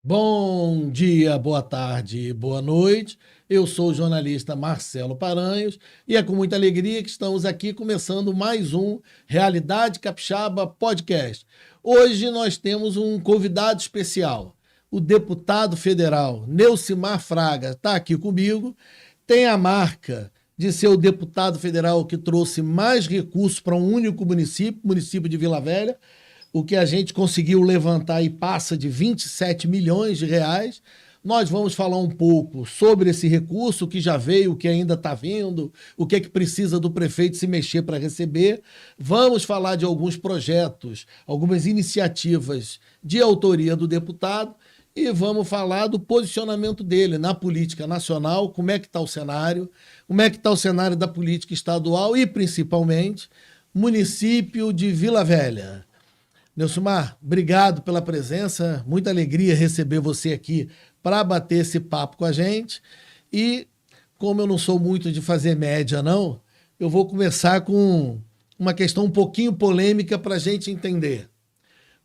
Bom dia, boa tarde, boa noite. Eu sou o jornalista Marcelo Paranhos e é com muita alegria que estamos aqui começando mais um Realidade Capixaba Podcast. Hoje nós temos um convidado especial, o deputado federal Neucimar Fraga está aqui comigo. Tem a marca de ser o deputado federal que trouxe mais recursos para um único município, município de Vila Velha. O que a gente conseguiu levantar e passa de 27 milhões de reais. Nós vamos falar um pouco sobre esse recurso, o que já veio, o que ainda está vindo, o que é que precisa do prefeito se mexer para receber. Vamos falar de alguns projetos, algumas iniciativas de autoria do deputado e vamos falar do posicionamento dele na política nacional, como é que está o cenário, como é que está o cenário da política estadual e, principalmente, município de Vila Velha. Neucimar, obrigado pela presença, muita alegria receber você aqui para bater esse papo com a gente. E como eu não sou muito de fazer média, não, eu vou começar com uma questão um pouquinho polêmica para a gente entender.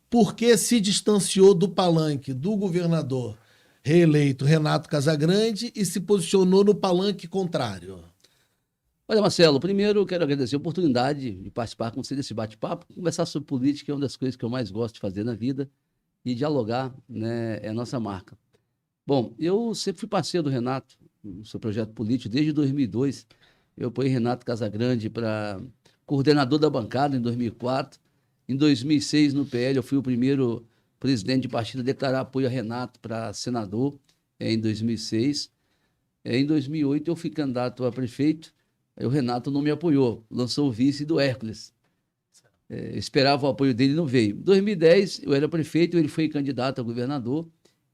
Por que se distanciou do palanque do governador reeleito Renato Casagrande e se posicionou no palanque contrário? Olha, Marcelo, primeiro eu quero agradecer a oportunidade de participar com você desse bate-papo. Conversar sobre política é uma das coisas que eu mais gosto de fazer na vida e dialogar, né, é a nossa marca. Bom, eu sempre fui parceiro do Renato, no seu projeto político, desde 2002. Eu apoiei Renato Casagrande para coordenador da bancada em 2004. Em 2006, no PL, eu fui o primeiro presidente de partido a declarar apoio a Renato para senador, em 2006. Em 2008, eu fui candidato a prefeito. Aí o Renato não me apoiou, lançou o vice do Hércules. Esperava o apoio dele e não veio. Em 2010, eu era prefeito, ele foi candidato a governador.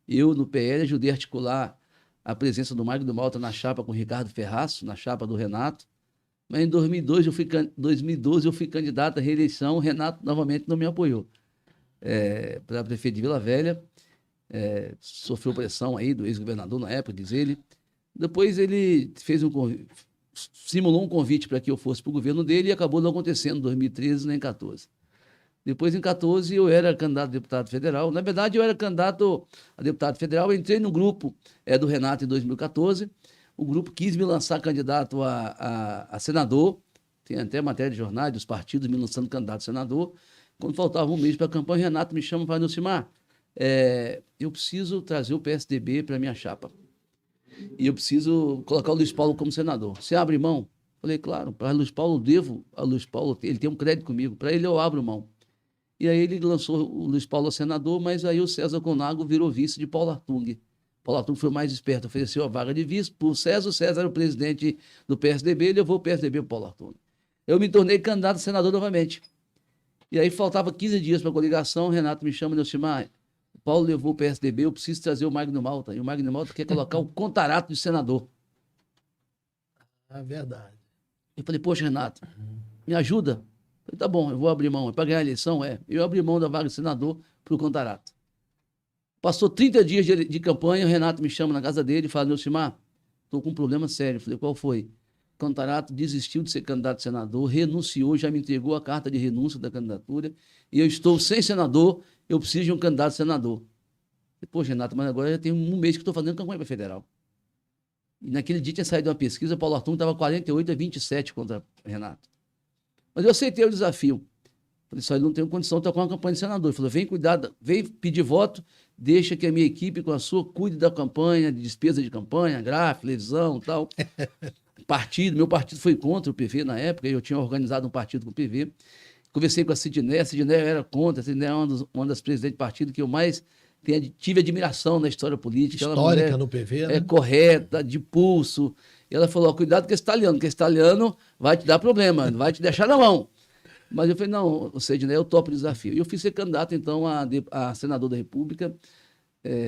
Eu, no PL, ajudei a articular a presença do Magno Malta na chapa com o Ricardo Ferraço, na chapa do Renato. Mas em 2012 eu fui candidato à reeleição, o Renato novamente não me apoiou. Para prefeito de Vila Velha, sofreu pressão aí do ex-governador na época, diz ele. Depois ele simulou um convite para que eu fosse para o governo dele e acabou não acontecendo em 2013 nem em 2014. Depois, em 2014, eu era candidato a deputado federal. Na verdade, eu era candidato a deputado federal. Eu entrei no grupo do Renato em 2014. O grupo quis me lançar candidato a senador. Tem até matéria de jornais dos partidos me lançando candidato a senador. Quando faltava um mês para a campanha, o Renato me chama para Neucimar, eu preciso trazer o PSDB para a minha chapa. E eu preciso colocar o Luiz Paulo como senador. Você abre mão? Falei, claro, para Luiz Paulo, devo a Luiz Paulo, ele tem um crédito comigo, para ele eu abro mão. E aí ele lançou o Luiz Paulo a senador, mas aí o César Conago virou vice de Paulo Artung. Paulo Artung foi mais esperto, ofereceu a vaga de vice para o César era o presidente do PSDB, ele levou o PSDB para o Paulo Artung. Eu me tornei candidato a senador novamente. E aí faltava 15 dias para a coligação, o Renato me chama, Neucimar, o Paulo levou o PSDB, eu preciso trazer o Magno Malta. E o Magno Malta quer colocar o Contarato de senador. É verdade. Eu falei, poxa, Renato, me ajuda? Eu falei, tá bom, eu vou abrir mão. Para ganhar a eleição, eu abri mão da vaga de senador para o Contarato. Passou 30 dias de campanha, o Renato me chama na casa dele e fala, Neucimar, estou com um problema sério. Eu falei, qual foi? O Contarato desistiu de ser candidato a senador, renunciou, já me entregou a carta de renúncia da candidatura, e eu estou sem senador, eu preciso de um candidato a senador. Poxa, Renato, mas agora já tem um mês que estou fazendo campanha para federal. E naquele dia tinha saído uma pesquisa, Paulo Artung estava 48-27 contra Renato. Mas eu aceitei o desafio. Falei, só ele não tem condição de tocar uma campanha de senador. Ele falou, vem cuidar, vem pedir voto, deixa que a minha equipe com a sua cuide da campanha, de despesa de campanha, gráfico, televisão e tal. Meu partido foi contra o PV na época, eu tinha organizado um partido com o PV. Conversei com a Sidney era contra, a Sidney é uma das presidentes de partido que eu mais tive admiração na história política. Histórica ela, no PV, né? É correta, de pulso. E ela falou, cuidado com esse italiano, porque esse italiano vai te dar problema, vai te deixar na mão. Mas eu falei, não, Sidney, eu topo o desafio. E eu fui ser candidato, então, a senador da República.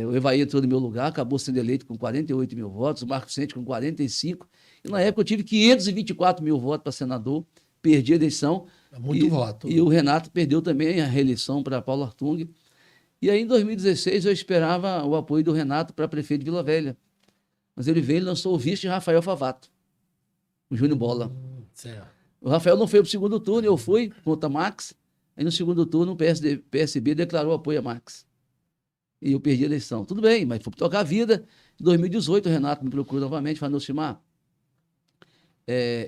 O Evaí entrou no meu lugar, acabou sendo eleito com 48 mil votos, o Marcos Vicente com 45. E na época eu tive 524 mil votos para senador, perdi a eleição. Muito voto. E o Renato perdeu também a reeleição para Paulo Artung. E aí, em 2016, eu esperava o apoio do Renato para prefeito de Vila Velha. Mas ele veio e lançou o vice de Rafael Favato, o Júnior Bola. Certo. O Rafael não foi para o segundo turno, eu fui contra Max. Aí no segundo turno o PSB declarou apoio a Max. e eu perdi a eleição. Tudo bem, mas fui tocar a vida. Em 2018, o Renato me procurou novamente, falou, Nocimar,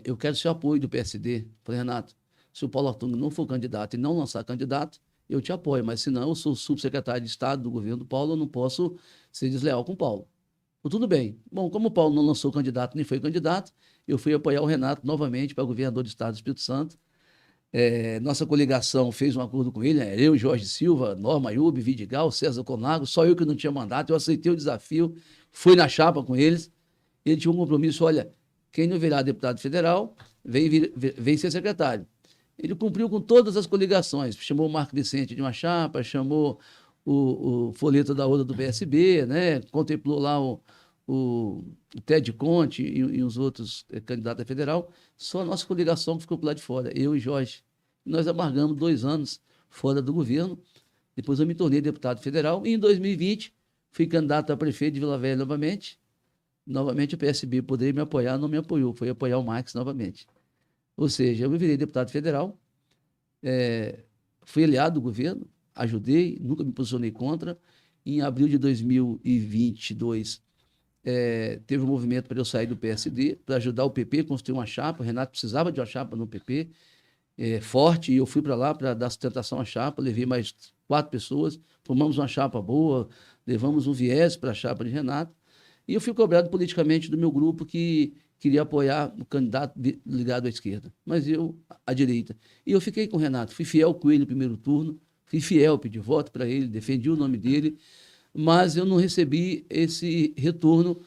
eu quero o seu apoio do PSD. Falei, Renato, se o Paulo Artung não for candidato e não lançar candidato, eu te apoio, mas senão eu sou subsecretário de Estado do governo do Paulo, eu não posso ser desleal com o Paulo. Tudo bem. Bom, como o Paulo não lançou candidato, nem foi candidato, eu fui apoiar o Renato novamente para governador do Estado do Espírito Santo. Nossa coligação fez um acordo com ele, eu, Jorge Silva, Norma Ayub, Vidigal, César Conago, só eu que não tinha mandato, eu aceitei o desafio, fui na chapa com eles, ele tinha um compromisso, olha, quem não virar deputado federal, vem ser secretário. Ele cumpriu com todas as coligações, chamou o Marco Vicente de uma chapa, chamou o Folheto da outra do PSB, né? Contemplou lá o Ted Conte e os outros candidatos a federal. Só a nossa coligação ficou por lá de fora, eu e Jorge. Nós amargamos 2 anos fora do governo. Depois eu me tornei deputado federal e em 2020 fui candidato a prefeito de Vila Velha novamente. Novamente o PSB poderia me apoiar, não me apoiou, foi apoiar o Marx novamente. Ou seja, eu virei deputado federal, fui aliado do governo, ajudei, nunca me posicionei contra. Em abril de 2022, teve um movimento para eu sair do PSD, para ajudar o PP a construir uma chapa. O Renato precisava de uma chapa no PP, forte, e eu fui para lá para dar sustentação à chapa, levei mais 4 pessoas, formamos uma chapa boa, levamos um viés para a chapa de Renato, e eu fui cobrado politicamente do meu grupo que queria apoiar o candidato ligado à esquerda, mas eu, à direita. E eu fiquei com o Renato, fui fiel com ele no primeiro turno, fui fiel, pedi voto para ele, defendi o nome dele, mas eu não recebi esse retorno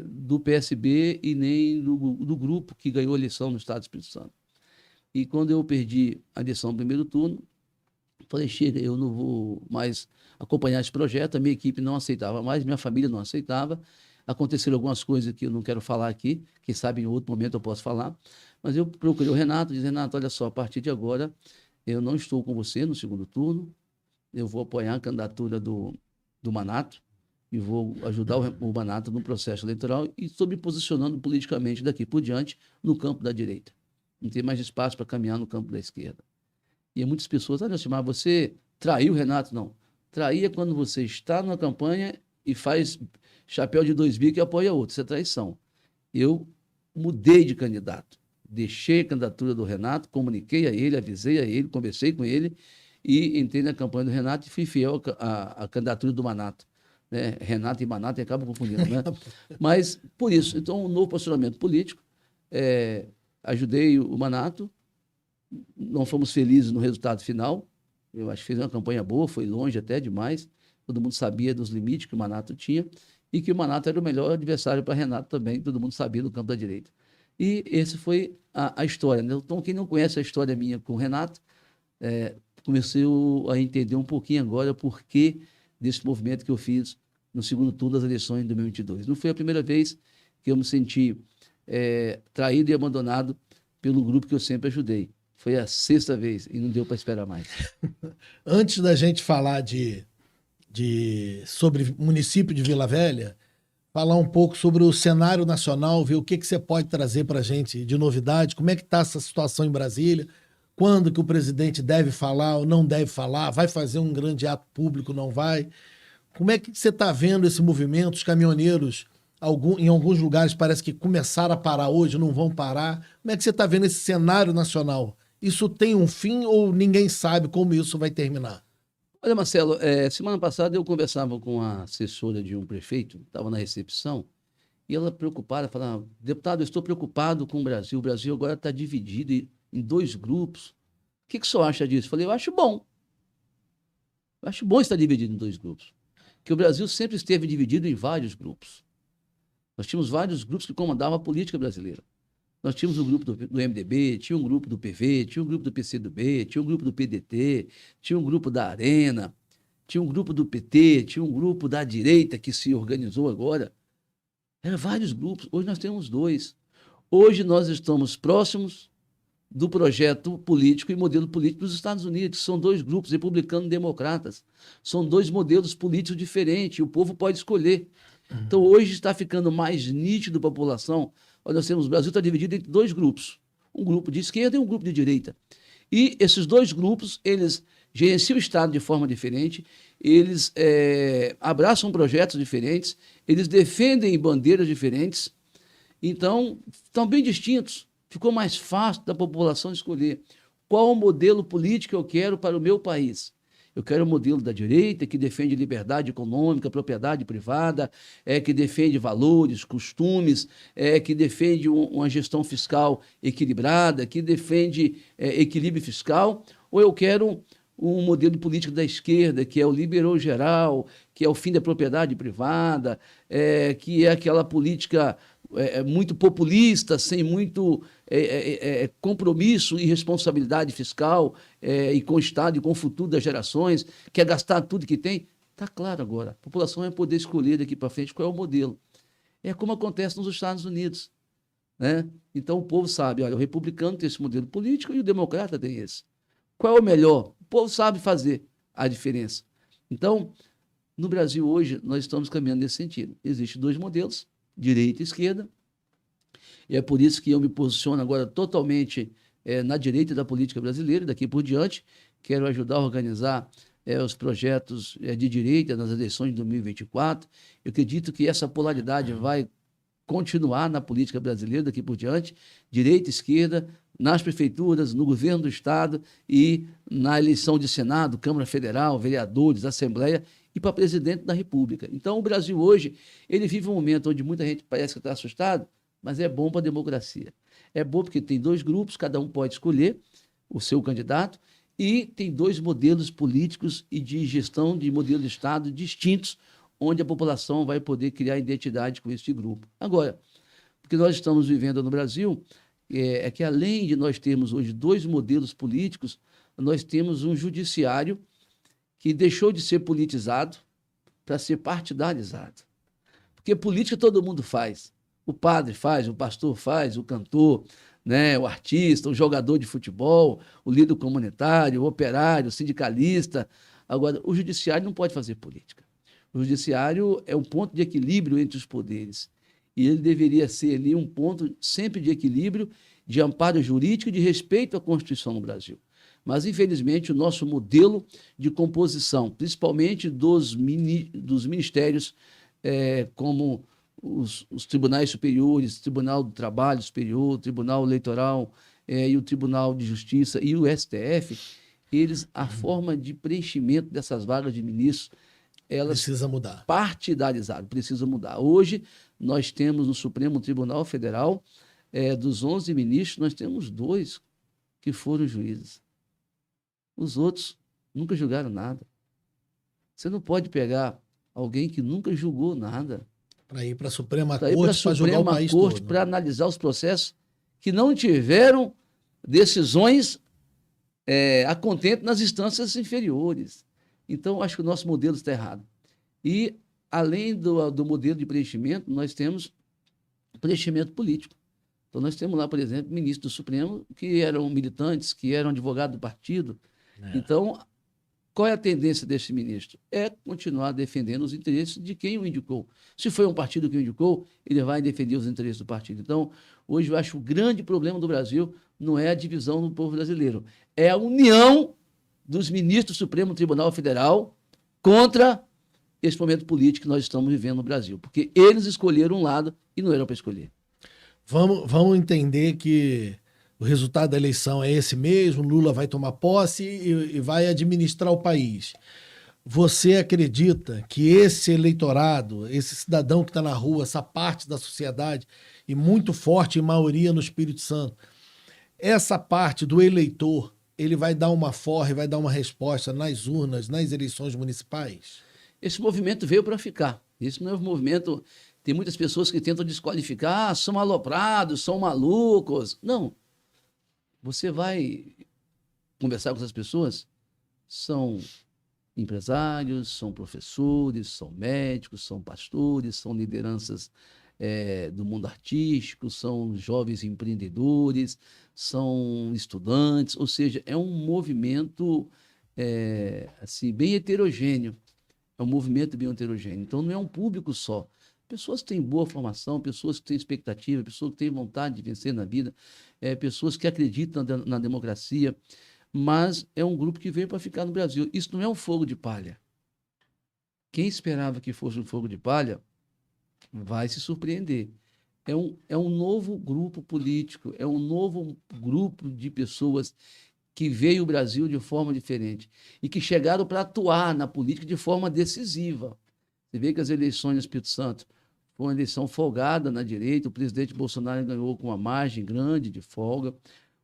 do PSB e nem do grupo que ganhou a eleição no Estado do Espírito Santo. E quando eu perdi a eleição no primeiro turno, falei, chega, eu não vou mais acompanhar esse projeto, a minha equipe não aceitava mais, minha família não aceitava, aconteceram algumas coisas que eu não quero falar aqui, quem sabe em outro momento eu posso falar, mas eu procurei o Renato, disse, Renato, olha só, a partir de agora eu não estou com você no segundo turno, eu vou apoiar a candidatura do Manato e vou ajudar o Manato no processo eleitoral e estou me posicionando politicamente daqui por diante no campo da direita. Não tem mais espaço para caminhar no campo da esquerda. E muitas pessoas, mas você traiu o Renato? Não. Trair é quando você está numa campanha e faz chapéu de 2 bico e apoia outro. Isso é traição. Eu mudei de candidato. Deixei a candidatura do Renato, comuniquei a ele, avisei a ele, conversei com ele e entrei na campanha do Renato e fui fiel à candidatura do Manato. Né? Renato e Manato acabam confundindo, né? Mas, por isso, então, um novo posicionamento político. Ajudei o Manato, não fomos felizes no resultado final. Eu acho que fez uma campanha boa, foi longe até demais. Todo mundo sabia dos limites que o Manato tinha e que o Manato era o melhor adversário para Renato também, todo mundo sabia no campo da direita. E essa foi a história. Né? Então, quem não conhece a história minha com o Renato, comecei a entender um pouquinho agora o porquê desse movimento que eu fiz no segundo turno das eleições de 2022. Não foi a primeira vez que eu me senti traído e abandonado pelo grupo que eu sempre ajudei. Foi a 6ª vez e não deu para esperar mais. Antes da gente falar sobre o município de Vila Velha, falar um pouco sobre o cenário nacional, ver o que você pode trazer para a gente de novidade, como é que está essa situação em Brasília, quando que o presidente deve falar ou não deve falar, vai fazer um grande ato público, não vai? Como é que você está vendo esse movimento? Os caminhoneiros, em alguns lugares, parece que começaram a parar hoje, não vão parar. Como é que você está vendo esse cenário nacional? Isso tem um fim ou ninguém sabe como isso vai terminar? Olha, Marcelo, semana passada eu conversava com a assessora de um prefeito, estava na recepção, e ela preocupada, falava, deputado, eu estou preocupado com o Brasil agora está dividido em 2 grupos. O que o senhor acha disso? Eu falei, eu acho bom. Eu acho bom estar dividido em 2 grupos. Porque o Brasil sempre esteve dividido em vários grupos. Nós tínhamos vários grupos que comandavam a política brasileira. Nós tínhamos o grupo do MDB, tinha um grupo do PV, tinha um grupo do PCdoB, tinha um grupo do PDT, tinha um grupo da Arena, tinha um grupo do PT, tinha um grupo da direita que se organizou agora. Eram vários grupos, hoje nós temos 2. Hoje nós estamos próximos do projeto político e modelo político dos Estados Unidos, que são 2 grupos, republicanos e democratas. São 2 modelos políticos diferentes, e o povo pode escolher. Então, hoje está ficando mais nítido para a população. Olha, o Brasil está dividido entre 2 grupos, um grupo de esquerda e um grupo de direita. E esses 2 grupos, eles gerenciam o Estado de forma diferente, eles abraçam projetos diferentes, eles defendem bandeiras diferentes, então estão bem distintos. Ficou mais fácil da população escolher qual o modelo político eu quero para o meu país. Eu quero o modelo da direita, que defende liberdade econômica, propriedade privada, que defende valores, costumes, que defende uma gestão fiscal equilibrada, que defende equilíbrio fiscal, ou eu quero um modelo político da esquerda, que é o liberal geral, que é o fim da propriedade privada, que é aquela política muito populista, sem muito compromisso e responsabilidade fiscal e com o Estado e com o futuro das gerações, quer gastar tudo que tem. Está claro agora, a população vai poder escolher daqui para frente qual é o modelo. É como acontece nos Estados Unidos, né? Então o povo sabe, olha, o republicano tem esse modelo político e o democrata tem esse. Qual é o melhor? O povo sabe fazer a diferença. Então, no Brasil hoje, nós estamos caminhando nesse sentido. Existem dois modelos, direita e esquerda, e é por isso que eu me posiciono agora totalmente na direita da política brasileira, daqui por diante. Quero ajudar a organizar os projetos de direita nas eleições de 2024. Eu acredito que essa polaridade vai continuar na política brasileira daqui por diante, direita e esquerda, nas prefeituras, no governo do Estado e na eleição de Senado, Câmara Federal, vereadores, Assembleia e para presidente da República. Então, o Brasil hoje, ele vive um momento onde muita gente parece que está assustado, mas é bom para a democracia. É bom porque tem dois grupos, cada um pode escolher o seu candidato e tem dois modelos políticos e de gestão de modelo de Estado distintos, onde a população vai poder criar identidade com esse grupo. Agora, o que nós estamos vivendo no Brasil é que, além de nós termos hoje dois modelos políticos, nós temos um judiciário que deixou de ser politizado para ser partidarizado. Porque política todo mundo faz. O padre faz, o pastor faz, o cantor, né, o artista, o jogador de futebol, o líder comunitário, o operário, o sindicalista. Agora, o judiciário não pode fazer política. O judiciário é um ponto de equilíbrio entre os poderes. E ele deveria ser ali um ponto sempre de equilíbrio, de amparo jurídico e de respeito à Constituição no Brasil. Mas, infelizmente, o nosso modelo de composição, principalmente dos ministérios, como os tribunais superiores, Tribunal do Trabalho Superior, Tribunal Eleitoral e o Tribunal de Justiça e o STF, a forma de preenchimento dessas vagas de ministros, elas precisa mudar. Partidarizado, precisa mudar. Hoje, nós temos no Supremo Tribunal Federal, dos 11 ministros, nós temos 2 que foram juízes. Os outros nunca julgaram nada. Você não pode pegar alguém que nunca julgou nada para ir para a Suprema Corte para julgar o país todo. Para analisar os processos que não tiveram decisões a contento nas instâncias inferiores. Então, acho que o nosso modelo está errado. E, além do modelo de preenchimento, nós temos preenchimento político. Então, nós temos lá, por exemplo, ministros do Supremo que eram militantes, que eram advogados do partido. Então, qual é a tendência desse ministro? É continuar defendendo os interesses de quem o indicou. Se foi um partido que o indicou, ele vai defender os interesses do partido. Então, hoje eu acho que o grande problema do Brasil não é a divisão do povo brasileiro, é a união dos ministros do Supremo Tribunal Federal contra esse momento político que nós estamos vivendo no Brasil. Porque eles escolheram um lado e não eram para escolher. Vamos entender que o resultado da eleição é esse mesmo, Lula vai tomar posse e vai administrar o país. Você acredita que esse eleitorado, esse cidadão que está na rua, essa parte da sociedade, e muito forte em maioria no Espírito Santo, essa parte do eleitor, ele vai dar uma forra e vai dar uma resposta nas urnas, nas eleições municipais? Esse movimento veio para ficar. Esse não é um movimento... Tem muitas pessoas que tentam desqualificar, são aloprados, são malucos. Não. Você vai conversar com essas pessoas, são empresários, são professores, são médicos, são pastores, são lideranças do mundo artístico, são jovens empreendedores, são estudantes, ou seja, é um movimento assim, bem heterogêneo. É um movimento bem heterogêneo. Então, não é um público só. Pessoas que têm boa formação, pessoas que têm expectativa, pessoas que têm vontade de vencer na vida, pessoas que acreditam na democracia. mas é um grupo que veio para ficar no Brasil. Isso não é um fogo de palha. Quem esperava que fosse um fogo de palha vai se surpreender. É um novo grupo político, é um novo grupo de pessoas que veio o Brasil de forma diferente e que chegaram para atuar na política de forma decisiva. Você vê que as eleições no Espírito Santo foi uma eleição folgada na direita, o presidente Bolsonaro ganhou com uma margem grande de folga,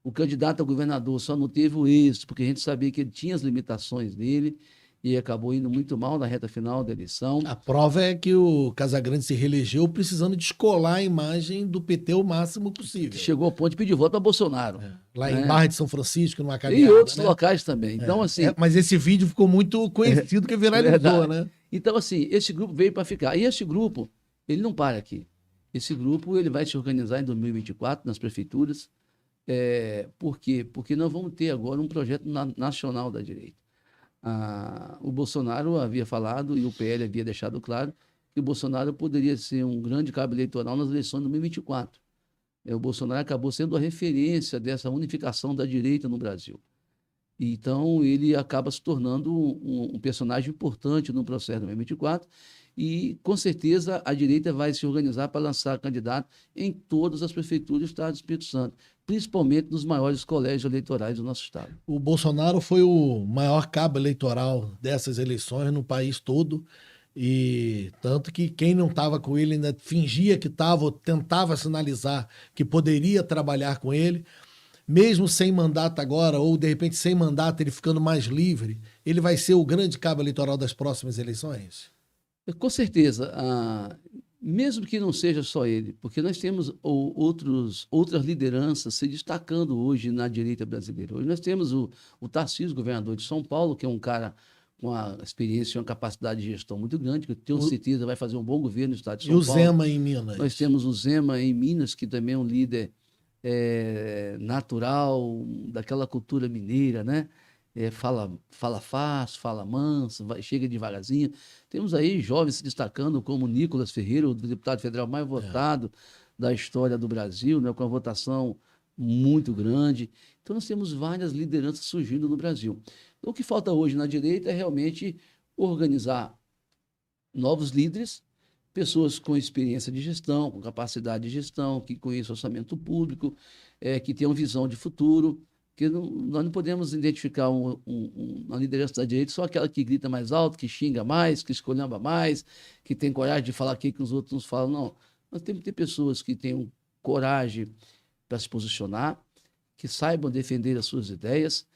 o candidato a governador só não teve o êxito, porque a gente sabia que ele tinha as limitações dele, e acabou indo muito mal na reta final da eleição. A prova é que o Casagrande se reelegeu precisando descolar a imagem do PT o máximo possível. Chegou ao ponto de pedir voto para Bolsonaro. Lá em Barra de São Francisco, numa E caminhada. outros locais também. Então, assim. Mas esse vídeo ficou muito conhecido, que viralizou, né? Então, assim, esse grupo veio para ficar. E esse grupo, ele não para aqui. Esse grupo ele vai se organizar em 2024 nas prefeituras. Por quê? Porque nós vamos ter agora um projeto nacional da direita. O Bolsonaro havia falado, e o PL havia deixado claro, que o Bolsonaro poderia ser um grande cabo eleitoral nas eleições de 2024. O Bolsonaro acabou sendo a referência dessa unificação da direita no Brasil. Então, ele acaba se tornando um personagem importante no processo de 2024 e, com certeza, a direita vai se organizar para lançar candidato em todas as prefeituras do estado do Espírito Santo, principalmente nos maiores colégios eleitorais do nosso estado. O Bolsonaro foi o maior cabo eleitoral dessas eleições no país todo, e tanto que quem não estava com ele ainda fingia que estava, ou tentava sinalizar que poderia trabalhar com ele. Mesmo sem mandato agora, ou de repente sem mandato, ele ficando mais livre, ele vai ser o grande cabo eleitoral das próximas eleições? Com certeza, mesmo que não seja só ele, porque nós temos outras lideranças se destacando hoje na direita brasileira. Hoje nós temos o Tarcísio, governador de São Paulo, que é um cara com uma experiência e uma capacidade de gestão muito grande, que eu tenho certeza vai fazer um bom governo no estado de São Paulo. E o Zema em Minas? Nós temos o Zema em Minas, que também é um líder natural daquela cultura mineira, né? Fala fácil, fala manso, chega devagarzinho. Temos aí jovens se destacando, como Nicolas Ferreira, o deputado federal mais votado da história do Brasil, né? Com uma votação muito grande. Então, nós temos várias lideranças surgindo no Brasil. Então, o que falta hoje na direita é realmente organizar novos líderes, pessoas com experiência de gestão, com capacidade de gestão, que conheçam orçamento público, que tenham visão de futuro, porque nós não podemos identificar uma liderança da direita só aquela que grita mais alto, que xinga mais, que escolhamba mais, que tem coragem de falar aquilo que os outros nos falam. Não, nós temos que ter pessoas que tenham coragem para se posicionar, que saibam defender as suas ideias,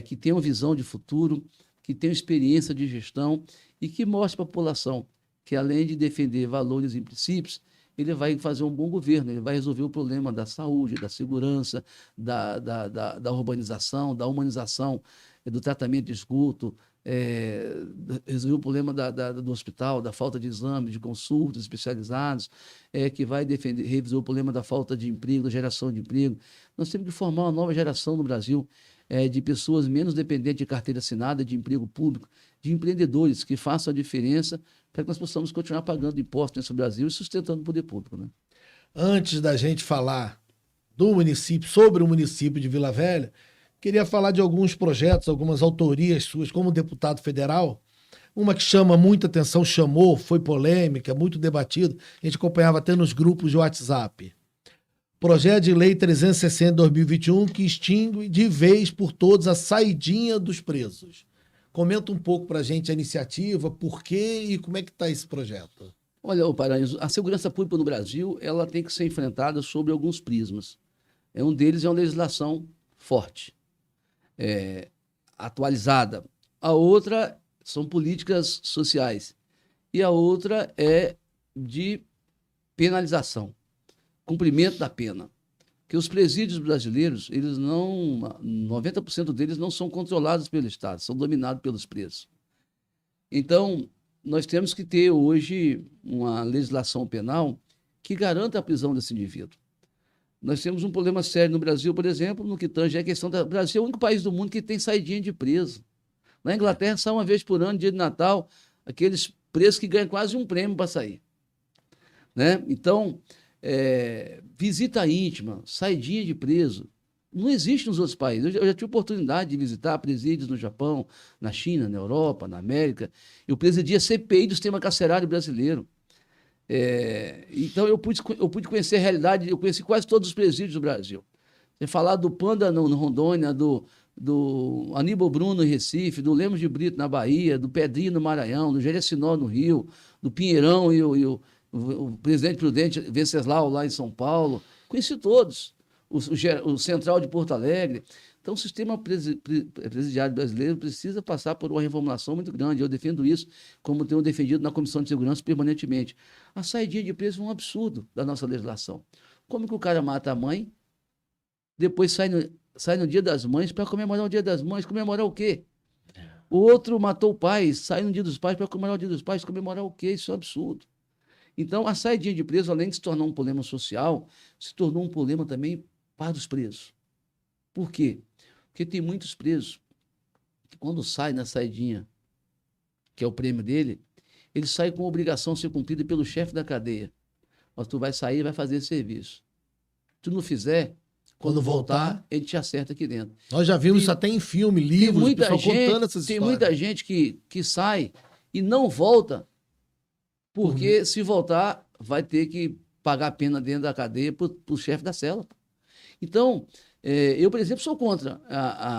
que tenham visão de futuro, que tenham experiência de gestão e que mostrem para a população que, além de defender valores e princípios, ele vai fazer um bom governo, ele vai resolver o problema da saúde, da segurança, da urbanização, da humanização, do tratamento de esgoto, resolver o problema do hospital, da falta de exames, de consultas especializados, que vai resolver o problema da falta de emprego, da geração de emprego. Nós temos que formar uma nova geração no Brasil, de pessoas menos dependentes de carteira assinada, de emprego público, de empreendedores que façam a diferença para que nós possamos continuar pagando impostos nesse Brasil e sustentando o poder público, né? Antes da gente falar do município, sobre o município de Vila Velha, queria falar de alguns projetos, algumas autorias suas como deputado federal. Uma que chama muita atenção, foi polêmica, muito debatido, a gente acompanhava até nos grupos de WhatsApp. Projeto de Lei 360 de 2021, que extingue de vez por todas a saidinha dos presos. Comenta um pouco para a gente a iniciativa, por quê e como é que está esse projeto. Olha, Paranhos, a segurança pública no Brasil ela tem que ser enfrentada sobre alguns prismas. Um deles é uma legislação forte, atualizada. A outra são políticas sociais. E a outra é de penalização, cumprimento da pena. Que os presídios brasileiros, 90% deles não são controlados pelo Estado, são dominados pelos presos. Então, nós temos que ter hoje uma legislação penal que garanta a prisão desse indivíduo. Nós temos um problema sério no Brasil, por exemplo, no que tange a questão da... O Brasil é o único país do mundo que tem saidinha de preso. Na Inglaterra, só uma vez por ano, dia de Natal, aqueles presos que ganham quase um prêmio para sair, né? Então, visita íntima, saidinha de preso, Não existe nos outros países. Eu já tive oportunidade de visitar presídios no Japão, na China, na Europa, na América. Eu presidi a CPI do sistema carcerário brasileiro. Então, eu pude conhecer a realidade, eu conheci quase todos os presídios do Brasil. Você falar do Panda no Rondônia, do Aníbal Bruno em Recife, do Lemos de Brito na Bahia, do Pedrinho no Maranhão, do Jerecinó no Rio, do Pinheirão e o presidente Prudente Venceslau lá em São Paulo. Conheci todos. O Central de Porto Alegre. Então, o sistema presidiário brasileiro precisa passar por uma reformulação muito grande. Eu defendo isso, como tenho defendido na Comissão de Segurança permanentemente. A saidinha de preso é um absurdo da nossa legislação. Como que o cara mata a mãe, depois sai no Dia das Mães para comemorar o Dia das Mães? Comemorar o quê? O outro matou o pai, sai no Dia dos Pais para comemorar o Dia dos Pais. Comemorar o quê? Isso é um absurdo. Então, a saidinha de preso, além de se tornar um problema social, se tornou um problema também para os presos. Por quê? Porque tem muitos presos que, quando sai na saidinha, que é o prêmio dele, ele sai com a obrigação a ser cumprida pelo chefe da cadeia. Mas tu vai sair e vai fazer esse serviço. Se tu não fizer, quando voltar, ele te acerta aqui dentro. Nós já vimos isso até em filme, livros, o pessoal contando essas histórias. Tem muita gente que sai e não volta, porque se voltar, vai ter que pagar a pena dentro da cadeia para o chefe da cela. Então, eu, por exemplo, sou contra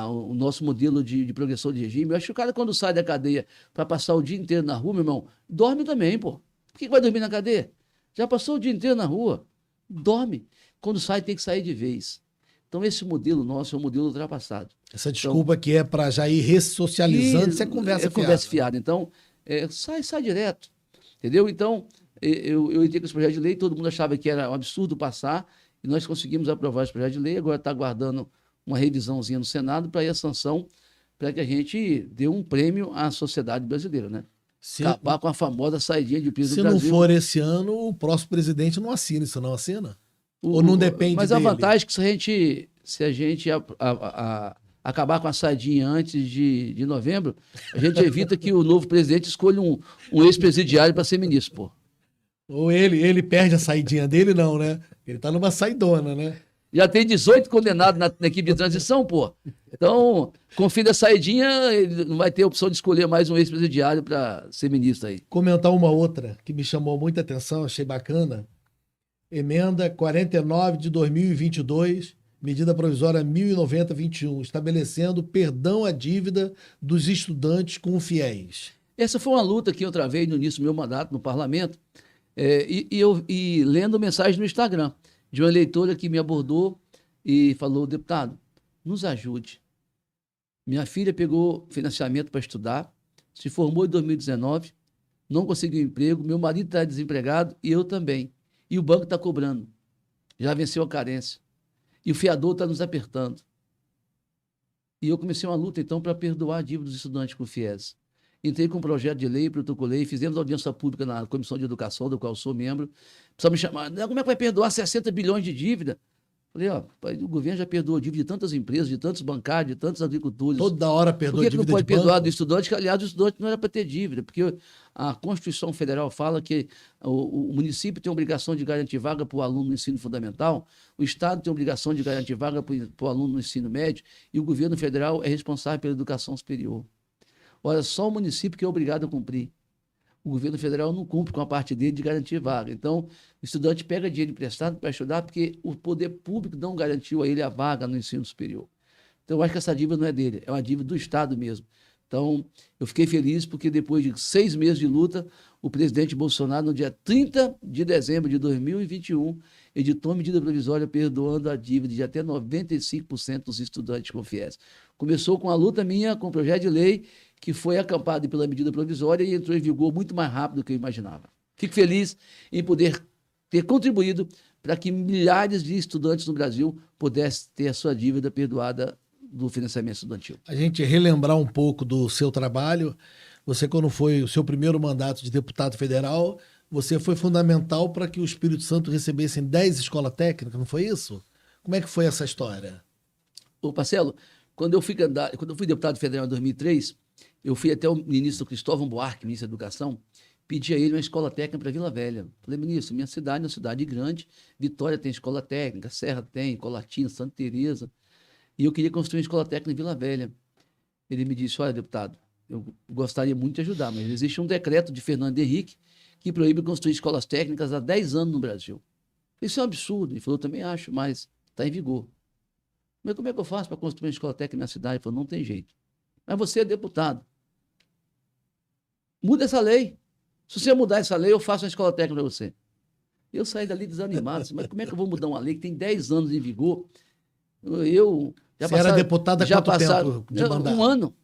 o nosso modelo de progressão de regime. Eu acho que o cara, quando sai da cadeia para passar o dia inteiro na rua, meu irmão, dorme também, pô. Por que vai dormir na cadeia? Já passou o dia inteiro na rua, dorme. Quando sai, tem que sair de vez. Então, esse modelo nosso é um modelo ultrapassado. Essa desculpa que é para já ir ressocializando, isso é conversa fiada. Conversa fiada. Então, sai direto. Entendeu? Então, eu entrei com esse projeto de lei, todo mundo achava que era um absurdo passar, e nós conseguimos aprovar esse projeto de lei, agora está aguardando uma revisãozinha no Senado para ir a sanção, para que a gente dê um prêmio à sociedade brasileira, né? Acabar com a famosa saidinha de piso do Brasil. Se não for esse ano, o próximo presidente não assina, isso não assina? Ou não depende mas dele? Mas a vantagem é que se a gente acabar com a saidinha antes de novembro, a gente evita que o novo presidente escolha um ex-presidiário para ser ministro, pô. Ou ele perde a saidinha dele, não, né? Ele tá numa saidona, né? Já tem 18 condenados na equipe de transição, pô. Então, com o fim da saidinha, ele não vai ter a opção de escolher mais um ex-presidiário para ser ministro aí. Comentar uma outra que me chamou muita atenção, achei bacana. Emenda 49 de 2022, medida provisória 1090-21, estabelecendo perdão à dívida dos estudantes com fiéis. Essa foi uma luta que eu travei no início do meu mandato no parlamento, e lendo mensagem no Instagram de uma eleitora que me abordou e falou: deputado, nos ajude. Minha filha pegou financiamento para estudar, se formou em 2019, não conseguiu emprego, meu marido está desempregado e eu também. E o banco está cobrando. Já venceu a carência. E o fiador está nos apertando. E eu comecei uma luta, então, para perdoar a dívida dos estudantes com o FIES. Entrei com um projeto de lei, protocolei, fizemos audiência pública na Comissão de Educação, do qual sou membro. Precisava me chamar, como é que vai perdoar 60 bilhões de dívida? Falei, o governo já perdoou dívida de tantas empresas, de tantos bancários, de tantos agricultores. Toda hora perdoa dívida de banco. Por que não pode perdoar do estudante? Que, aliás, o estudante não era para ter dívida, porque a Constituição Federal fala que o município tem a obrigação de garantir vaga para o aluno no ensino fundamental, o Estado tem a obrigação de garantir vaga para o aluno no ensino médio, e o governo federal é responsável pela educação superior. Olha, só o município que é obrigado a cumprir. O governo federal não cumpre com a parte dele de garantir vaga. Então, o estudante pega dinheiro emprestado para estudar porque o poder público não garantiu a ele a vaga no ensino superior. Então, eu acho que essa dívida não é dele, é uma dívida do Estado mesmo. Então, eu fiquei feliz porque depois de 6 meses de luta, o presidente Bolsonaro, no dia 30 de dezembro de 2021, editou uma medida provisória perdoando a dívida de até 95% dos estudantes com FIES. Começou com a luta minha, com o projeto de lei, que foi acampado pela medida provisória e entrou em vigor muito mais rápido do que eu imaginava. Fico feliz em poder ter contribuído para que milhares de estudantes no Brasil pudessem ter a sua dívida perdoada do financiamento estudantil. A gente relembrar um pouco do seu trabalho. Você, quando foi o seu primeiro mandato de deputado federal, você foi fundamental para que o Espírito Santo recebesse 10 escolas técnicas, não foi isso? Como é que foi essa história? Ô, Marcelo, quando eu fui deputado federal em 2003, eu fui até o ministro Cristóvão Buarque, ministro da Educação, pedi a ele uma escola técnica para Vila Velha. Falei, ministro, minha cidade é uma cidade grande, Vitória tem escola técnica, Serra tem, Colatina, Santa Teresa. E eu queria construir uma escola técnica em Vila Velha. Ele me disse, olha, deputado, eu gostaria muito de ajudar, mas existe um decreto de Fernando Henrique que proíbe construir escolas técnicas há 10 anos no Brasil. Isso é um absurdo. Ele falou, eu também acho, mas está em vigor. Mas como é que eu faço para construir uma escola técnica na minha cidade? Ele falou, não tem jeito. Mas você é deputado. Muda essa lei. Se você mudar essa lei, eu faço uma escola técnica para você. Eu saí dali desanimado. Mas como é que eu vou mudar uma lei que tem 10 anos em vigor? Você era deputado há quanto tempo de mandato? Um ano.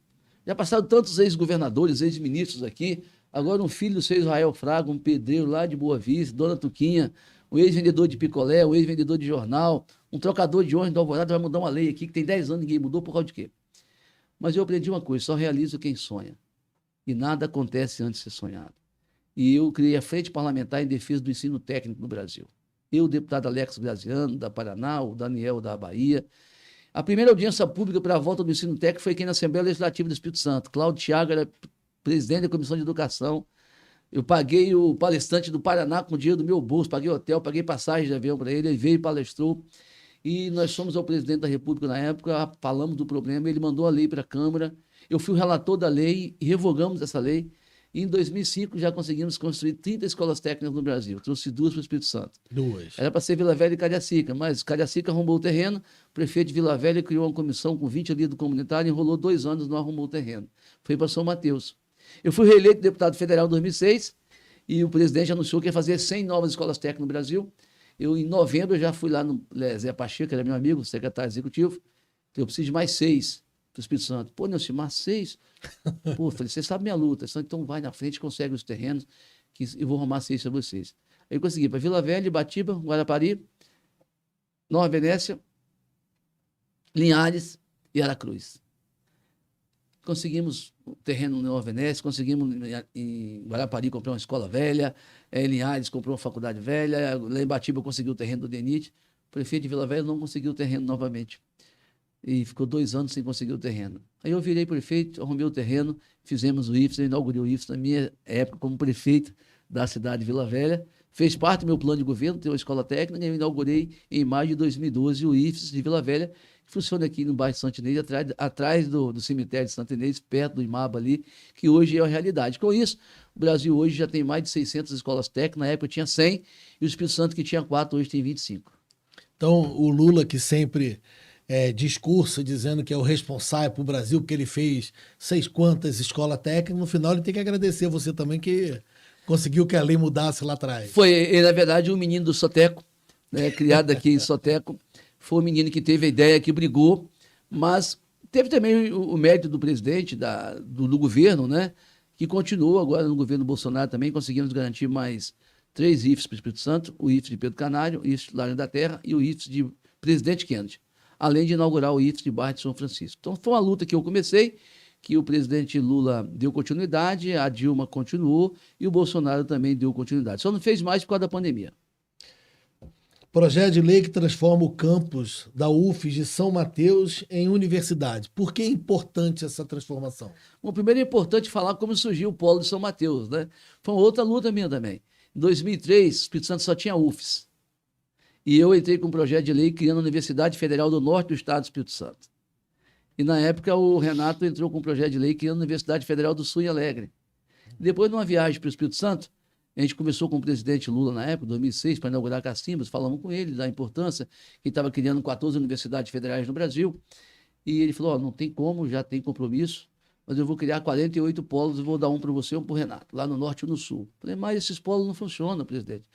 Já passaram tantos ex-governadores, ex-ministros aqui. Agora um filho do seu Israel Fraga, um pedreiro lá de Boa Vista, Dona Tuquinha, um ex-vendedor de picolé, um ex-vendedor de jornal, um trocador de ônibus da Alvorada vai mudar uma lei aqui que tem 10 anos, ninguém mudou por causa de quê? Mas eu aprendi uma coisa, só realizo quem sonha. E nada acontece antes de ser sonhado. E eu criei a Frente Parlamentar em Defesa do Ensino Técnico no Brasil. Eu, o deputado Alex Graziano, da Paraná, o Daniel, da Bahia. A primeira audiência pública para a volta do ensino técnico foi aqui na Assembleia Legislativa do Espírito Santo. Cláudio Thiago era presidente da Comissão de Educação. Eu paguei o palestrante do Paraná com o dinheiro do meu bolso, paguei hotel, paguei passagem de avião para ele, ele veio e palestrou. E nós fomos ao presidente da República na época, falamos do problema, ele mandou a lei para a Câmara. Eu fui o relator da lei e revogamos essa lei. E em 2005 já conseguimos construir 30 escolas técnicas no Brasil. Trouxe 2 para o Espírito Santo. 2. Era para ser Vila Velha e Cariacica, mas Cariacica arrumou o terreno, o prefeito de Vila Velha criou uma comissão com 20 líderes comunitários, enrolou 2 anos, não arrumou o terreno. Foi para São Mateus. Eu fui reeleito deputado federal em 2006 e o presidente anunciou que ia fazer 100 novas escolas técnicas no Brasil. Eu, em novembro, já fui lá no Zé Pacheco, que era meu amigo, secretário executivo. Eu preciso de mais 6 para o Espírito Santo. Pô, Nelcimar, 6? Pô, falei, você sabe minha luta, então vai na frente, consegue os terrenos, que eu vou arrumar 6 para vocês. Aí eu consegui para Vila Velha, Ibatiba, Guarapari, Nova Venécia, Linhares e Aracruz. Conseguimos o terreno em Nova Venécia, conseguimos em Guarapari comprar uma escola velha, em Linhares comprou uma faculdade velha, lá em Ibatiba conseguiu o terreno do DENIT, o prefeito de Vila Velha não conseguiu o terreno novamente. E ficou 2 anos sem conseguir o terreno. Aí eu virei prefeito, arrumei o terreno, fizemos o IFES, eu inaugurei o IFES na minha época como prefeito da cidade de Vila Velha. Fez parte do meu plano de governo, ter uma escola técnica, e eu inaugurei em maio de 2012 o IFES de Vila Velha, que funciona aqui no bairro de Santo Inês, atrás do cemitério de Santo Inês, perto do IMABA ali, que hoje é a realidade. Com isso, o Brasil hoje já tem mais de 600 escolas técnicas, na época tinha 100, e o Espírito Santo, que tinha 4, hoje tem 25. Então, o Lula, que sempre discurso dizendo que é o responsável para o Brasil, porque ele fez 6 quantas escolas técnicas, no final ele tem que agradecer a você também que conseguiu que a lei mudasse lá atrás. Foi, ele, na verdade, um menino do Soteco, né, criado aqui em Soteco, foi um menino que teve a ideia, que brigou, mas teve também o mérito do presidente, do governo, né, que continuou agora no governo Bolsonaro também, conseguimos garantir mais 3 IFES para o Espírito Santo, o IFES de Pedro Canário, o IFES de Lário da Terra e o IFES de Presidente Kennedy, além de inaugurar o IFES de Barra de São Francisco. Então, foi uma luta que eu comecei, que o presidente Lula deu continuidade, a Dilma continuou e o Bolsonaro também deu continuidade. Só não fez mais por causa da pandemia. Projeto de lei que transforma o campus da UFES de São Mateus em universidade. Por que é importante essa transformação? Bom, primeiro é importante falar como surgiu o polo de São Mateus, né? Foi uma outra luta minha também. Em 2003, o Espírito Santo só tinha UFES. E eu entrei com um projeto de lei criando a Universidade Federal do Norte do Estado do Espírito Santo. E, na época, o Renato entrou com um projeto de lei criando a Universidade Federal do Sul em Alegre. Depois, numa viagem para o Espírito Santo, a gente começou com o presidente Lula, na época, 2006, para inaugurar Cacimbas, falamos com ele da importância, que estava criando 14 universidades federais no Brasil. E ele falou, não tem como, já tem compromisso, mas eu vou criar 48 polos e vou dar um para você e um para o Renato, lá no Norte e no Sul. Falei, mas esses polos não funcionam, presidente.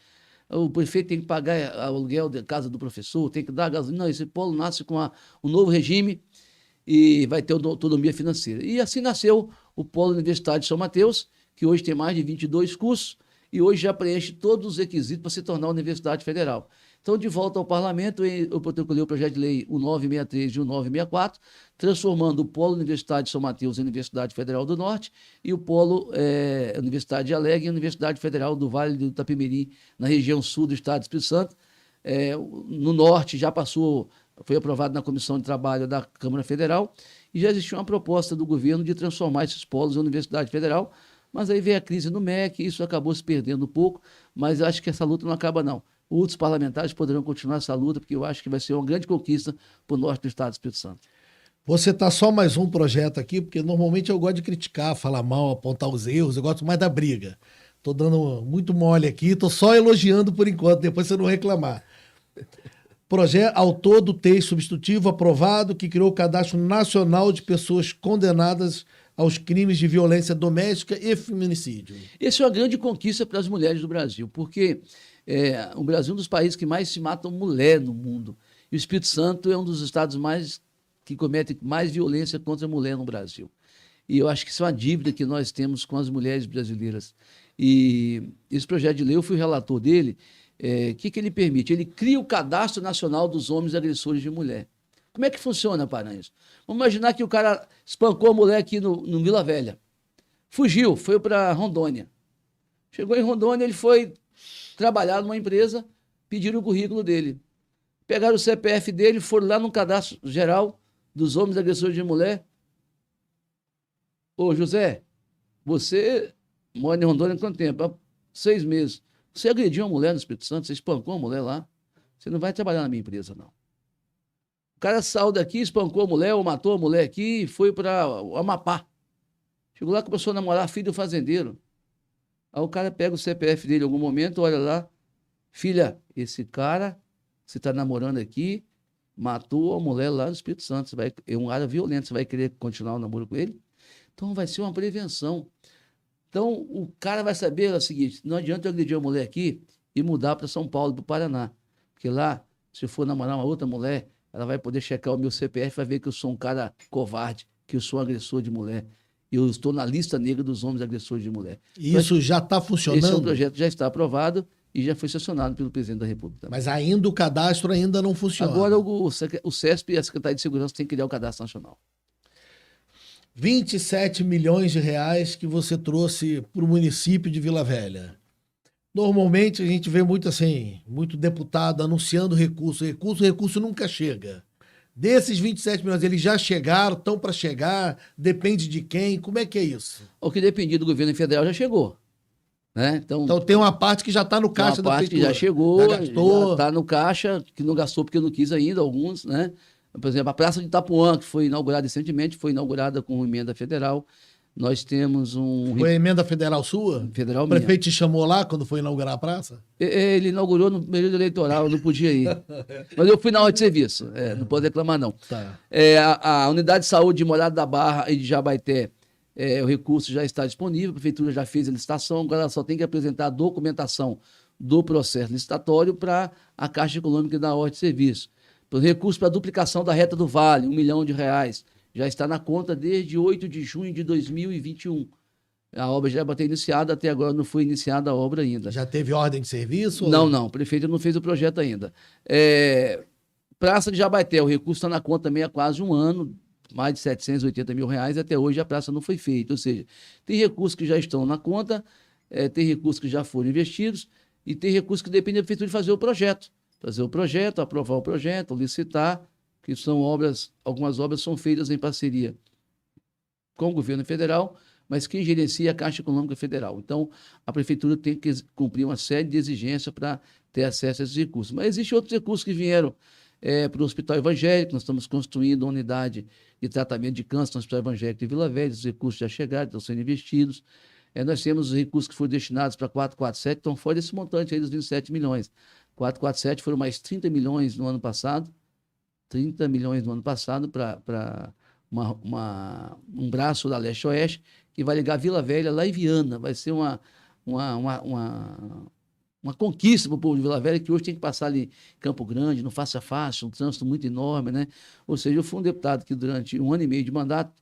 O prefeito tem que pagar o aluguel da casa do professor, tem que dar gasolina. Não, esse polo nasce com um novo regime e vai ter autonomia financeira. E assim nasceu o Polo Universitário de São Mateus, que hoje tem mais de 22 cursos e hoje já preenche todos os requisitos para se tornar Universidade Federal. Então, de volta ao parlamento, eu protocolei o projeto de lei 1963 e 1964, transformando o Polo Universitário de São Mateus em Universidade Federal do Norte e o Polo Universidade de Alegre em Universidade Federal do Vale do Itapemirim, na região sul do estado do Espírito Santo. No norte já passou, foi aprovado na Comissão de Trabalho da Câmara Federal e já existiu uma proposta do governo de transformar esses polos em Universidade Federal, mas aí veio a crise no MEC, isso acabou se perdendo um pouco, mas acho que essa luta não acaba não. outros parlamentares poderão continuar essa luta, porque eu acho que vai ser uma grande conquista para o norte do estado do Espírito Santo. Você tá só mais um projeto aqui, porque normalmente eu gosto de criticar, falar mal, apontar os erros, eu gosto mais da briga. Tô dando muito mole aqui, tô só elogiando por enquanto, depois você não reclamar. Projeto, autor do texto substitutivo aprovado que criou o Cadastro Nacional de Pessoas Condenadas aos Crimes de Violência Doméstica e Feminicídio. Essa é uma grande conquista para as mulheres do Brasil, porque o Brasil é um dos países que mais se matam mulher no mundo. E o Espírito Santo é um dos estados que comete mais violência contra a mulher no Brasil. E eu acho que isso é uma dívida que nós temos com as mulheres brasileiras. E esse projeto de lei, eu fui relator dele. O que ele permite? Ele cria o Cadastro Nacional dos Homens Agressores de Mulher. Como é que funciona, Paranhos? Vamos imaginar que o cara espancou a mulher aqui no Vila Velha. Fugiu, foi para Rondônia. Chegou em Rondônia, ele foi trabalhar numa empresa, pediram o currículo dele. Pegaram o CPF dele, foram lá no Cadastro Geral dos Homens Agressores de Mulher. Ô, José, você mora em Rondônia há quanto tempo? Há 6 meses. Você agrediu uma mulher no Espírito Santo, você espancou uma mulher lá, você não vai trabalhar na minha empresa, não. O cara saiu daqui, espancou a mulher ou matou a mulher aqui e foi para o Amapá. Chegou lá, começou a namorar filho do fazendeiro. Aí o cara pega o CPF dele em algum momento, olha lá, filha, esse cara, você está namorando aqui, matou a mulher lá no Espírito Santo, é um cara violento, você vai querer continuar o namoro com ele? Então vai ser uma prevenção. Então, o cara vai saber o seguinte, não adianta eu agredir uma mulher aqui e mudar para São Paulo, para o Paraná. Porque lá, se eu for namorar uma outra mulher, ela vai poder checar o meu CPF, vai ver que eu sou um cara covarde, que eu sou um agressor de mulher. Eu estou na lista negra dos homens agressores de mulher. E isso já está funcionando? Esse projeto já está aprovado e já foi sancionado pelo presidente da República. Mas ainda o cadastro ainda não funciona. Agora o CESP e a Secretaria de Segurança têm que criar o Cadastro Nacional. 27 milhões de reais que você trouxe para o município de Vila Velha. Normalmente a gente vê muito assim, muito deputado anunciando recurso nunca chega. Desses 27 milhões, eles já chegaram, estão para chegar, depende de quem, como é que é isso? O que dependia do governo federal já chegou. Né? Então tem uma parte que já está no caixa da prefeitura. Uma parte que já chegou, já está no caixa, que não gastou porque não quis ainda, alguns, né? Por exemplo, a Praça de Itapuã, que foi inaugurada recentemente, foi inaugurada com emenda federal. Nós temos um... Foi a emenda federal sua? Federal O prefeito te chamou lá quando foi inaugurar a praça? Ele inaugurou no período eleitoral, eu não podia ir. Mas eu fui na hora de serviço, não pode reclamar não. Tá. A Unidade de Saúde de Morada da Barra e de Jabaité, o recurso já está disponível, a prefeitura já fez a licitação, agora ela só tem que apresentar a documentação do processo licitatório para a Caixa Econômica da Ordem de Serviço. O recurso para a duplicação da Reta do Vale, R$ 1 milhão, já está na conta desde 8 de junho de 2021. A obra já vai ter iniciado, até agora não foi iniciada a obra ainda. Já teve ordem de serviço? Não, o prefeito não fez o projeto ainda. Praça de Jabaité, o recurso está na conta também há quase um ano, mais de 780 mil reais, até hoje a praça não foi feita. Ou seja, tem recursos que já estão na conta, tem recursos que já foram investidos e tem recursos que dependem da prefeitura de fazer o projeto. Aprovar o projeto, licitar, que são obras, algumas obras são feitas em parceria com o governo federal, mas quem gerencia é a Caixa Econômica Federal. Então, a prefeitura tem que cumprir uma série de exigências para ter acesso a esses recursos. Mas existem outros recursos que vieram para o Hospital Evangélico, nós estamos construindo uma unidade de tratamento de câncer no Hospital Evangélico de Vila Velha, os recursos já chegaram, estão sendo investidos. Nós temos os recursos que foram destinados para 447, estão fora desse montante aí dos 27 milhões. 447 foram mais 30 milhões no ano passado, 30 milhões no ano passado para um braço da Leste-Oeste, que vai ligar Vila Velha lá em Viana. Vai ser uma conquista para o povo de Vila Velha, que hoje tem que passar ali em Campo Grande, não faça fácil, um trânsito muito enorme, né? Ou seja, eu fui um deputado que durante 1 ano e meio de mandato,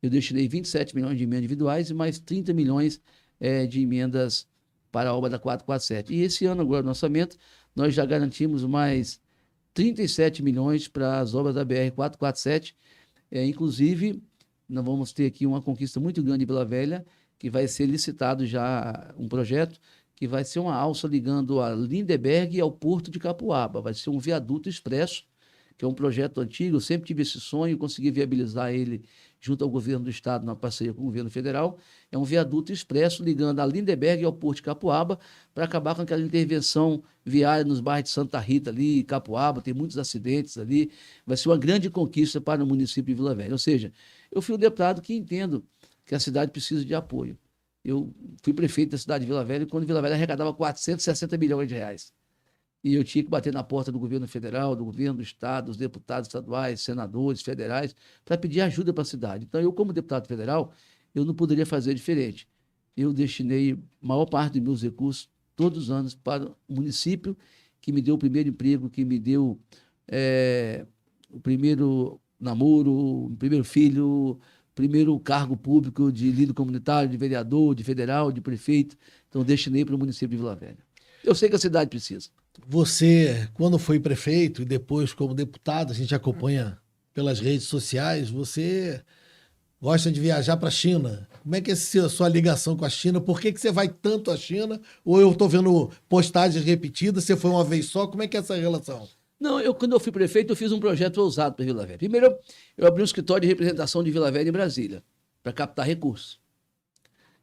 eu destinei 27 milhões de emendas individuais e mais 30 milhões de emendas para a obra da 447. E esse ano, agora, no orçamento, nós já garantimos mais 37 milhões para as obras da BR-447. Inclusive, nós vamos ter aqui uma conquista muito grande em Vila Velha, que vai ser licitado já um projeto, que vai ser uma alça ligando a Lindeberg ao Porto de Capuaba. Vai ser um viaduto expresso, que é um projeto antigo, eu sempre tive esse sonho, consegui viabilizar ele junto ao governo do estado, na parceria com o governo federal. É um viaduto expresso ligando a Lindeberg ao Porto de Capuaba, para acabar com aquela intervenção viária nos bairros de Santa Rita ali, Capuaba, tem muitos acidentes ali. Vai ser uma grande conquista para o município de Vila Velha. Ou seja, eu fui um deputado que entendo que a cidade precisa de apoio. Eu fui prefeito da cidade de Vila Velha quando Vila Velha arrecadava 460 milhões de reais. E eu tinha que bater na porta do governo federal, do governo do estado, dos deputados estaduais, senadores, federais, para pedir ajuda para a cidade. Então, eu, como deputado federal, eu não poderia fazer diferente. Eu destinei a maior parte dos meus recursos, todos os anos, para o município, que me deu o primeiro emprego, que me deu o primeiro namoro, o primeiro filho, o primeiro cargo público de líder comunitário, de vereador, de federal, de prefeito. Então, destinei para o município de Vila Velha. Eu sei que a cidade precisa. Você, quando foi prefeito e depois como deputado, a gente acompanha pelas redes sociais, você gosta de viajar para a China. Como é que é a sua ligação com a China? Por que você vai tanto à China? Ou eu estou vendo postagens repetidas, você foi uma vez só? Como é que é essa relação? Não, quando eu fui prefeito, eu fiz um projeto ousado para Vila Velha. Primeiro, eu abri um escritório de representação de Vila Velha em Brasília, para captar recursos.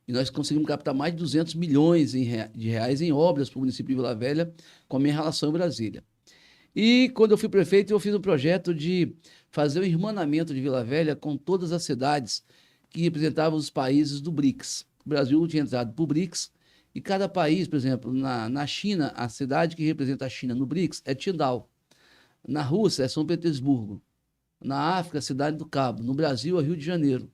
E nós conseguimos captar mais de 200 milhões de reais em obras para o município de Vila Velha, com a minha relação em Brasília. E quando eu fui prefeito, eu fiz um projeto de fazer o irmanamento de Vila Velha com todas as cidades que representavam os países do BRICS. O Brasil tinha entrado para o BRICS, e cada país, por exemplo, na China, a cidade que representa a China no BRICS é Tindal. Na Rússia é São Petersburgo. Na África, a Cidade do Cabo. No Brasil, é Rio de Janeiro.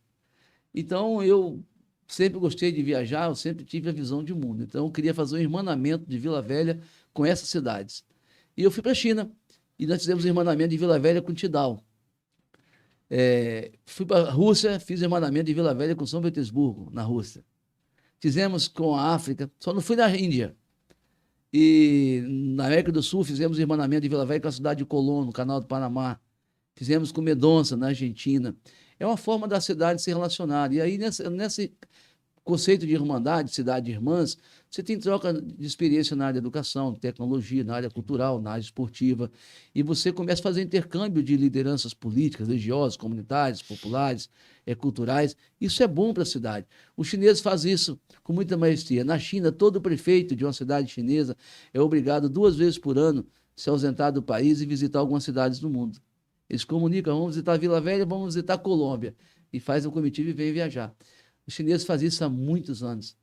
Então, eu sempre gostei de viajar, eu sempre tive a visão de mundo. Então, eu queria fazer um irmanamento de Vila Velha com essas cidades. E eu fui para a China, e nós fizemos um irmanamento de Vila Velha com Tidal. Fui para a Rússia, fiz irmanamento de Vila Velha com São Petersburgo, na Rússia. Fizemos com a África, só não fui na Índia. E na América do Sul, fizemos irmanamento de Vila Velha com a cidade de Colón, no Canal do Panamá. Fizemos com Mendonça, na Argentina. É uma forma da cidade se relacionar. E aí, nesse conceito de irmandade, cidade de irmãs, você tem troca de experiência na área da educação, tecnologia, na área cultural, na área esportiva, e você começa a fazer intercâmbio de lideranças políticas, religiosas, comunitárias, populares, culturais. Isso é bom para a cidade. Os chineses fazem isso com muita maestria. Na China, todo prefeito de uma cidade chinesa é obrigado 2 vezes por ano a se ausentar do país e visitar algumas cidades do mundo. Eles comunicam, vamos visitar Vila Velha, vamos visitar Colômbia, e faz um comitiva e vem viajar. Os chineses fazem isso há muitos anos.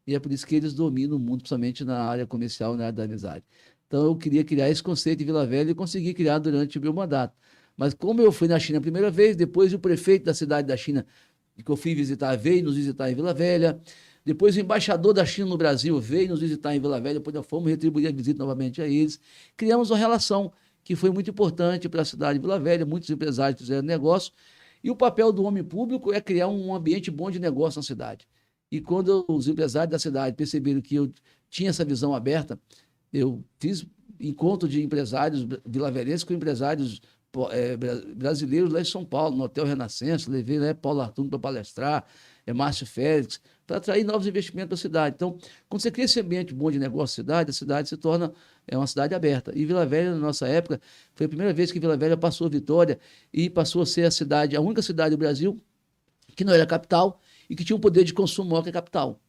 E é por isso que eles dominam o mundo, principalmente na área comercial, na área da amizade. Então, eu queria criar esse conceito de Vila Velha e consegui criar durante o meu mandato. Mas como eu fui na China a primeira vez, depois o prefeito da cidade da China, que eu fui visitar, veio nos visitar em Vila Velha. Depois o embaixador da China no Brasil veio nos visitar em Vila Velha. Depois nós fomos retribuir a visita novamente a eles. Criamos uma relação que foi muito importante para a cidade de Vila Velha. Muitos empresários fizeram negócio. E o papel do homem público é criar um ambiente bom de negócio na cidade. E quando os empresários da cidade perceberam que eu tinha essa visão aberta, eu fiz encontro de empresários vilavelhenses com empresários brasileiros lá em São Paulo, no Hotel Renascença, levei Paulo Artur para palestrar, Márcio Félix, para atrair novos investimentos para a cidade. Então, quando você cria esse ambiente bom de negócio na cidade, a cidade se torna uma cidade aberta. E Vila Velha, na nossa época, foi a primeira vez que Vila Velha passou a Vitória e passou a ser a única cidade do Brasil que não era capital e que tinha um poder de consumo maior que a capital.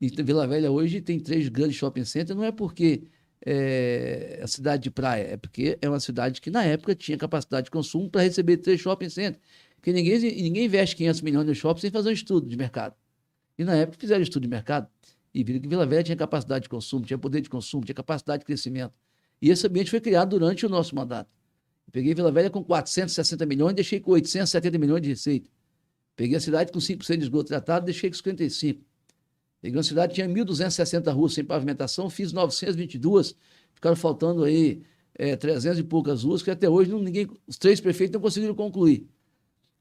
E Vila Velha hoje tem 3 grandes shopping centers, não é porque é a cidade de praia, é porque é uma cidade que, na época, tinha capacidade de consumo para receber 3 shopping centers. Porque ninguém investe 500 milhões no shopping sem fazer um estudo de mercado. E, na época, fizeram estudo de mercado e viram que Vila Velha tinha capacidade de consumo, tinha poder de consumo, tinha capacidade de crescimento. E esse ambiente foi criado durante o nosso mandato. Eu peguei Vila Velha com 460 milhões e deixei com 870 milhões de receita. Peguei a cidade com 5% de esgoto tratado, deixei com 55%. Peguei uma cidade que tinha 1.260 ruas sem pavimentação, fiz 922, ficaram faltando aí 300 e poucas ruas, que até hoje os 3 prefeitos não conseguiram concluir.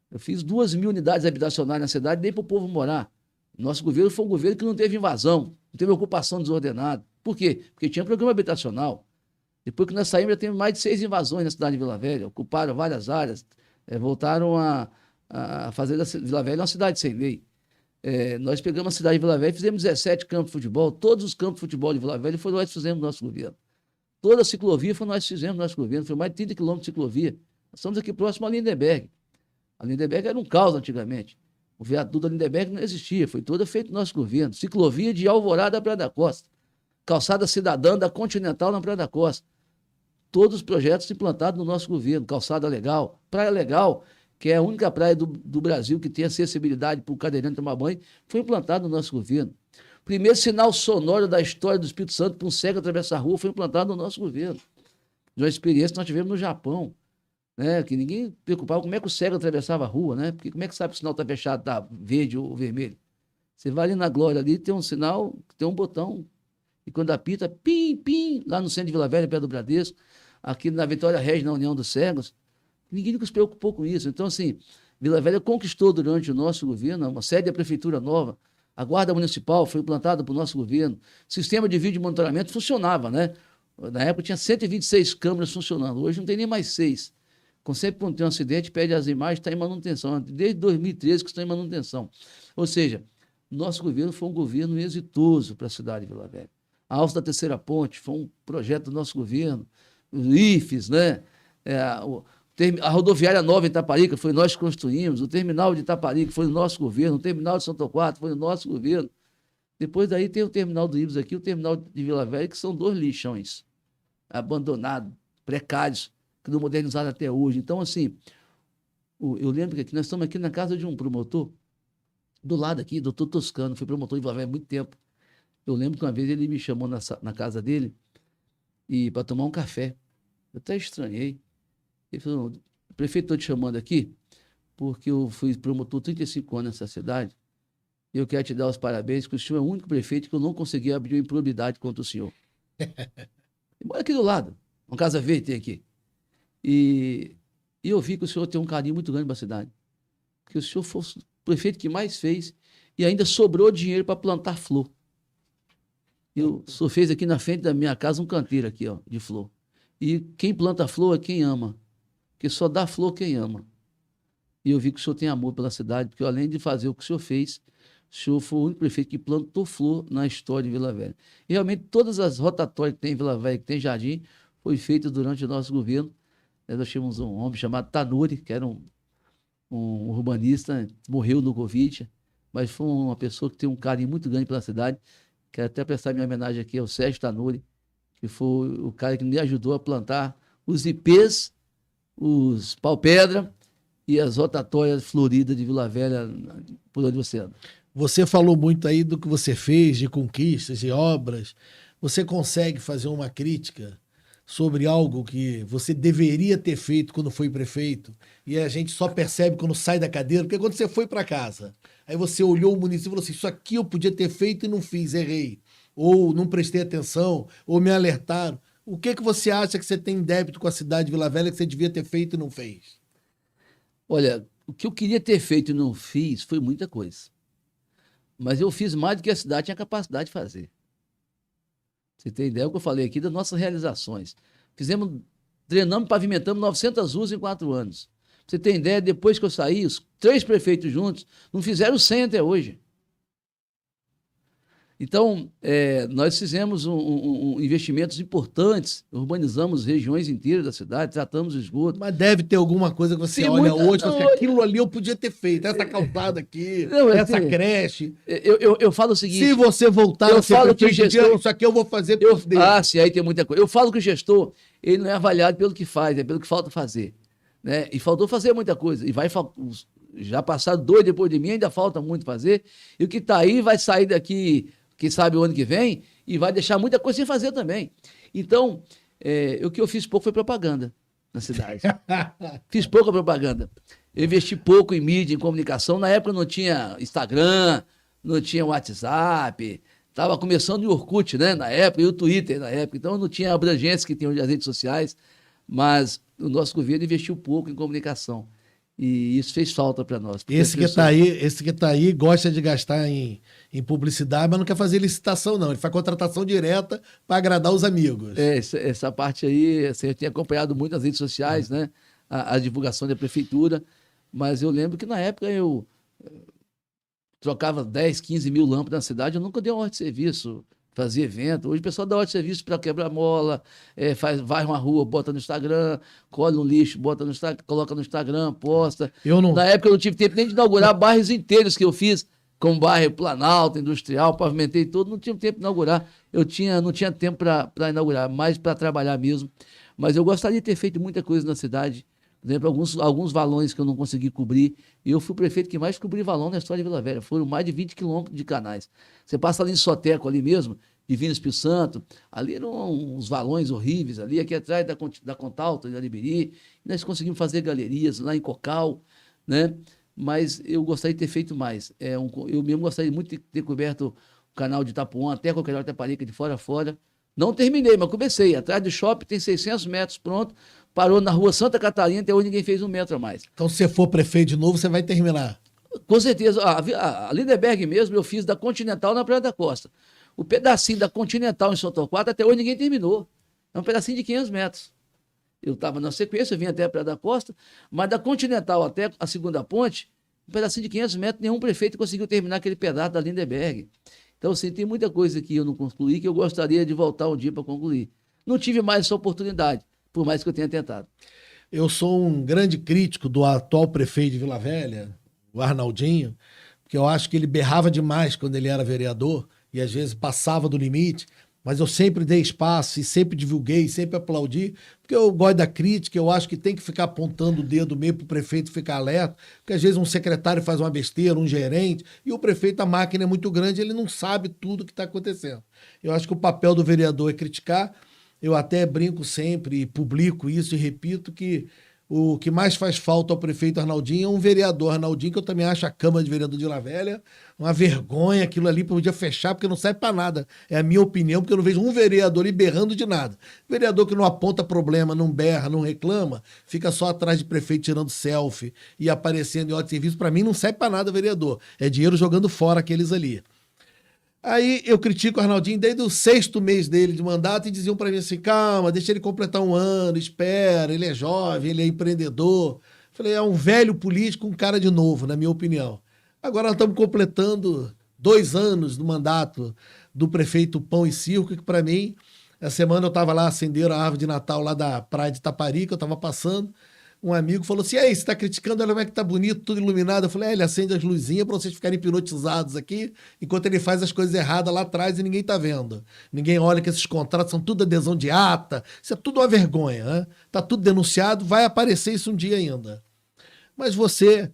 Eu fiz 2.000 unidades habitacionais na cidade, dei para o povo morar. Nosso governo foi um governo que não teve invasão, não teve ocupação desordenada. Por quê? Porque tinha programa habitacional. Depois que nós saímos, já teve mais de 6 invasões na cidade de Vila Velha, ocuparam várias áreas, voltaram a fazer da Vila Velha uma cidade sem lei. Nós pegamos a cidade de Vila Velha e fizemos 17 campos de futebol. Todos os campos de futebol de Vila Velha foi nós que fizemos no nosso governo. Toda a ciclovia foi nós que fizemos no nosso governo. Foi mais de 30 quilômetros de ciclovia. Nós estamos aqui próximo a Lindenberg. A Lindenberg era um caos antigamente. O viaduto da Lindenberg não existia, foi todo feito no nosso governo. Ciclovia de Alvorada à Praia da Costa. Calçada cidadã da Continental na Praia da Costa. Todos os projetos implantados no nosso governo. Calçada legal, Praia Legal, que é a única praia do Brasil que tem acessibilidade para o cadeirante tomar banho, foi implantado no nosso governo. Primeiro sinal sonoro da história do Espírito Santo para um cego atravessar a rua foi implantado no nosso governo. De uma experiência que nós tivemos no Japão, né? Que ninguém preocupava como é que o cego atravessava a rua, né? Porque como é que sabe se o sinal está fechado, está verde ou vermelho? Você vai ali na Glória, ali tem um sinal, tem um botão, e quando apita, pim, pim, lá no centro de Vila Velha, perto do Bradesco, aqui na Vitória Regia, na União dos Cegos, ninguém nunca se preocupou com isso. Então, assim, Vila Velha conquistou durante o nosso governo uma sede da prefeitura nova, a Guarda Municipal foi implantada pelo nosso governo, o sistema de vídeo monitoramento funcionava, né? Na época tinha 126 câmeras funcionando, hoje não tem nem mais 6. Sempre quando tem um acidente, pede as imagens, está em manutenção. Desde 2013 que está em manutenção. Ou seja, nosso governo foi um governo exitoso para a cidade de Vila Velha. A Alça da Terceira Ponte foi um projeto do nosso governo, os IFES, né? A rodoviária nova em Itaparica foi nós que construímos, o terminal de Itaparica foi do nosso governo, o terminal de São Torquato foi do nosso governo. Depois daí tem o terminal do Ibis aqui, o terminal de Vila Velha, que são 2 lixões abandonados, precários, que não modernizaram até hoje. Então, assim, eu lembro que aqui, nós estamos aqui na casa de um promotor, do lado aqui, doutor Toscano, foi promotor de Vila Velha há muito tempo. Eu lembro que uma vez ele me chamou na casa dele para tomar um café. Eu até estranhei. Ele falou, o prefeito estou te chamando aqui porque eu fui promotor 35 anos nessa cidade e eu quero te dar os parabéns, porque o senhor é o único prefeito que eu não consegui abrir uma improbidade contra o senhor. E mora aqui do lado, uma casa verde tem aqui. E eu vi que o senhor tem um carinho muito grande para a cidade. Que o senhor foi o prefeito que mais fez e ainda sobrou dinheiro para plantar flor. E o senhor fez aqui na frente da minha casa um canteiro aqui, ó, de flor. E quem planta flor é quem ama. Porque só dá flor quem ama. E eu vi que o senhor tem amor pela cidade, porque além de fazer o que o senhor fez, o senhor foi o único prefeito que plantou flor na história de Vila Velha. E realmente todas as rotatórias que tem em Vila Velha, que tem jardim, foi feita durante o nosso governo. Nós tínhamos um homem chamado Tanuri, que era um urbanista, morreu no Covid, mas foi uma pessoa que tem um carinho muito grande pela cidade. Quero até prestar minha homenagem aqui ao Sérgio Tanuri, que foi o cara que me ajudou a plantar os ipês, os pau-pedra e as rotatórias floridas de Vila Velha, por onde você anda. Você falou muito aí do que você fez, de conquistas, de obras. Você consegue fazer uma crítica sobre algo que você deveria ter feito quando foi prefeito e a gente só percebe quando sai da cadeira? Porque quando você foi para casa, aí você olhou o município e falou assim, isso aqui eu podia ter feito e não fiz, errei. Ou não prestei atenção, ou me alertaram. O que você acha que você tem em débito com a cidade de Vila Velha que você devia ter feito e não fez? Olha, o que eu queria ter feito e não fiz foi muita coisa. Mas eu fiz mais do que a cidade tinha capacidade de fazer. Você tem ideia do que eu falei aqui das nossas realizações. Treinamos e pavimentamos 900 ruas em 4 anos. Você tem ideia, depois que eu saí, os 3 prefeitos juntos não fizeram 100 até hoje. Então, nós fizemos investimentos importantes, urbanizamos regiões inteiras da cidade, tratamos o esgoto. Mas deve ter alguma coisa que você olha hoje, assim, aquilo ali eu podia ter feito, essa calçada aqui, essa creche. Eu falo o seguinte... Se você voltar a ser prefeito, isso aqui eu vou fazer por dentro. Sim, aí tem muita coisa. Eu falo que o gestor, ele não é avaliado pelo que faz, é pelo que falta fazer. Né? E faltou fazer muita coisa. E já passaram 2 depois de mim, ainda falta muito fazer. E o que está aí vai sair daqui... quem sabe o ano que vem, e vai deixar muita coisa sem fazer também. Então, o que eu fiz pouco foi propaganda na cidade. Fiz pouca propaganda. Eu investi pouco em mídia, em comunicação. Na época não tinha Instagram, não tinha WhatsApp, estava começando o Orkut, né, na época, e o Twitter na época. Então não tinha a abrangência que tem hoje as redes sociais, mas o nosso governo investiu pouco em comunicação. E isso fez falta para nós. Esse que está aí gosta de gastar em publicidade, mas não quer fazer licitação, não. Ele faz contratação direta para agradar os amigos. Essa parte aí, assim, eu tinha acompanhado muito nas redes sociais, né? A divulgação da prefeitura, mas eu lembro que na época eu trocava 10, 15 mil lâmpadas na cidade, eu nunca dei uma ordem de serviço fazia evento. Hoje o pessoal dá hora de serviço para quebrar mola, vai uma rua, bota no Instagram, colhe um lixo, bota no Instagram, coloca no Instagram, posta. Eu não. Na época eu não tive tempo nem de inaugurar bairros inteiros que eu fiz, como bairro Planalto, Industrial, pavimentei tudo, não tive tempo de inaugurar. Não tinha tempo para inaugurar, mais para trabalhar mesmo. Mas eu gostaria de ter feito muita coisa na cidade. Por exemplo, alguns valões que eu não consegui cobrir. E eu fui o prefeito que mais cobri valão na história de Vila Velha. Foram mais de 20 quilômetros de canais. Você passa ali em Soteco, ali mesmo, Divino Espírito Santo, ali eram uns valões horríveis, ali aqui atrás da Contalto, da Liberi. Nós conseguimos fazer galerias lá em Cocal, né? Mas eu gostaria de ter feito mais. Eu mesmo gostaria muito de ter coberto o canal de Itapuã, até qualquer hora Taparica, de fora a fora. Não terminei, mas comecei. Atrás do shopping tem 600 metros, pronto. Parou na rua Santa Catarina, até hoje ninguém fez 1 metro a mais. Então, se você for prefeito de novo, você vai terminar. Com certeza. A Lindenberg mesmo, eu fiz da Continental na Praia da Costa. O pedacinho da Continental em São Torquato, até hoje ninguém terminou. É um pedacinho de 500 metros. Eu estava na sequência, eu vim até a Praia da Costa, mas da Continental até a segunda ponte, um pedacinho de 500 metros, nenhum prefeito conseguiu terminar aquele pedaço da Lindenberg. Então, assim, tem muita coisa que eu não concluí que eu gostaria de voltar um dia para concluir. Não tive mais essa oportunidade, por mais que eu tenha tentado. Eu sou um grande crítico do atual prefeito de Vila Velha, o Arnaldinho, porque eu acho que ele berrava demais quando ele era vereador e às vezes passava do limite, mas eu sempre dei espaço e sempre divulguei, sempre aplaudi, porque eu gosto da crítica, eu acho que tem que ficar apontando o dedo meio para o prefeito ficar alerta, porque às vezes um secretário faz uma besteira, um gerente, e o prefeito, a máquina é muito grande, ele não sabe tudo o que está acontecendo. Eu acho que o papel do vereador é criticar, eu até brinco sempre e publico isso e repito que o que mais faz falta ao prefeito Arnaldinho é um vereador Arnaldinho, que eu também acho a Câmara de Vereador de Vila Velha uma vergonha, aquilo ali podia fechar, porque não serve para nada. É a minha opinião, porque eu não vejo um vereador ali berrando de nada. Vereador que não aponta problema, não berra, não reclama, fica só atrás de prefeito tirando selfie e aparecendo em hora de serviço, para mim não serve para nada vereador. É dinheiro jogando fora aqueles ali. Aí eu critico o Arnaldinho desde o 6º mês dele de mandato e diziam para mim assim, calma, deixa ele completar 1 ano, espera, ele é jovem, ele é empreendedor. Falei, é um velho político, um cara de novo, na minha opinião. Agora nós estamos completando 2 anos do mandato do prefeito Pão e Circo, que para mim, essa semana eu estava lá acendendo a árvore de Natal lá da praia de Taparica, eu estava passando, um amigo falou assim, e aí, você está criticando, olha como é que tá bonito, tudo iluminado. Eu falei, ele acende as luzinhas para vocês ficarem hipnotizados aqui, enquanto ele faz as coisas erradas lá atrás e ninguém tá vendo. Ninguém olha que esses contratos são tudo adesão de ata, isso é tudo uma vergonha, né? Tá tudo denunciado, vai aparecer isso um dia ainda. Mas você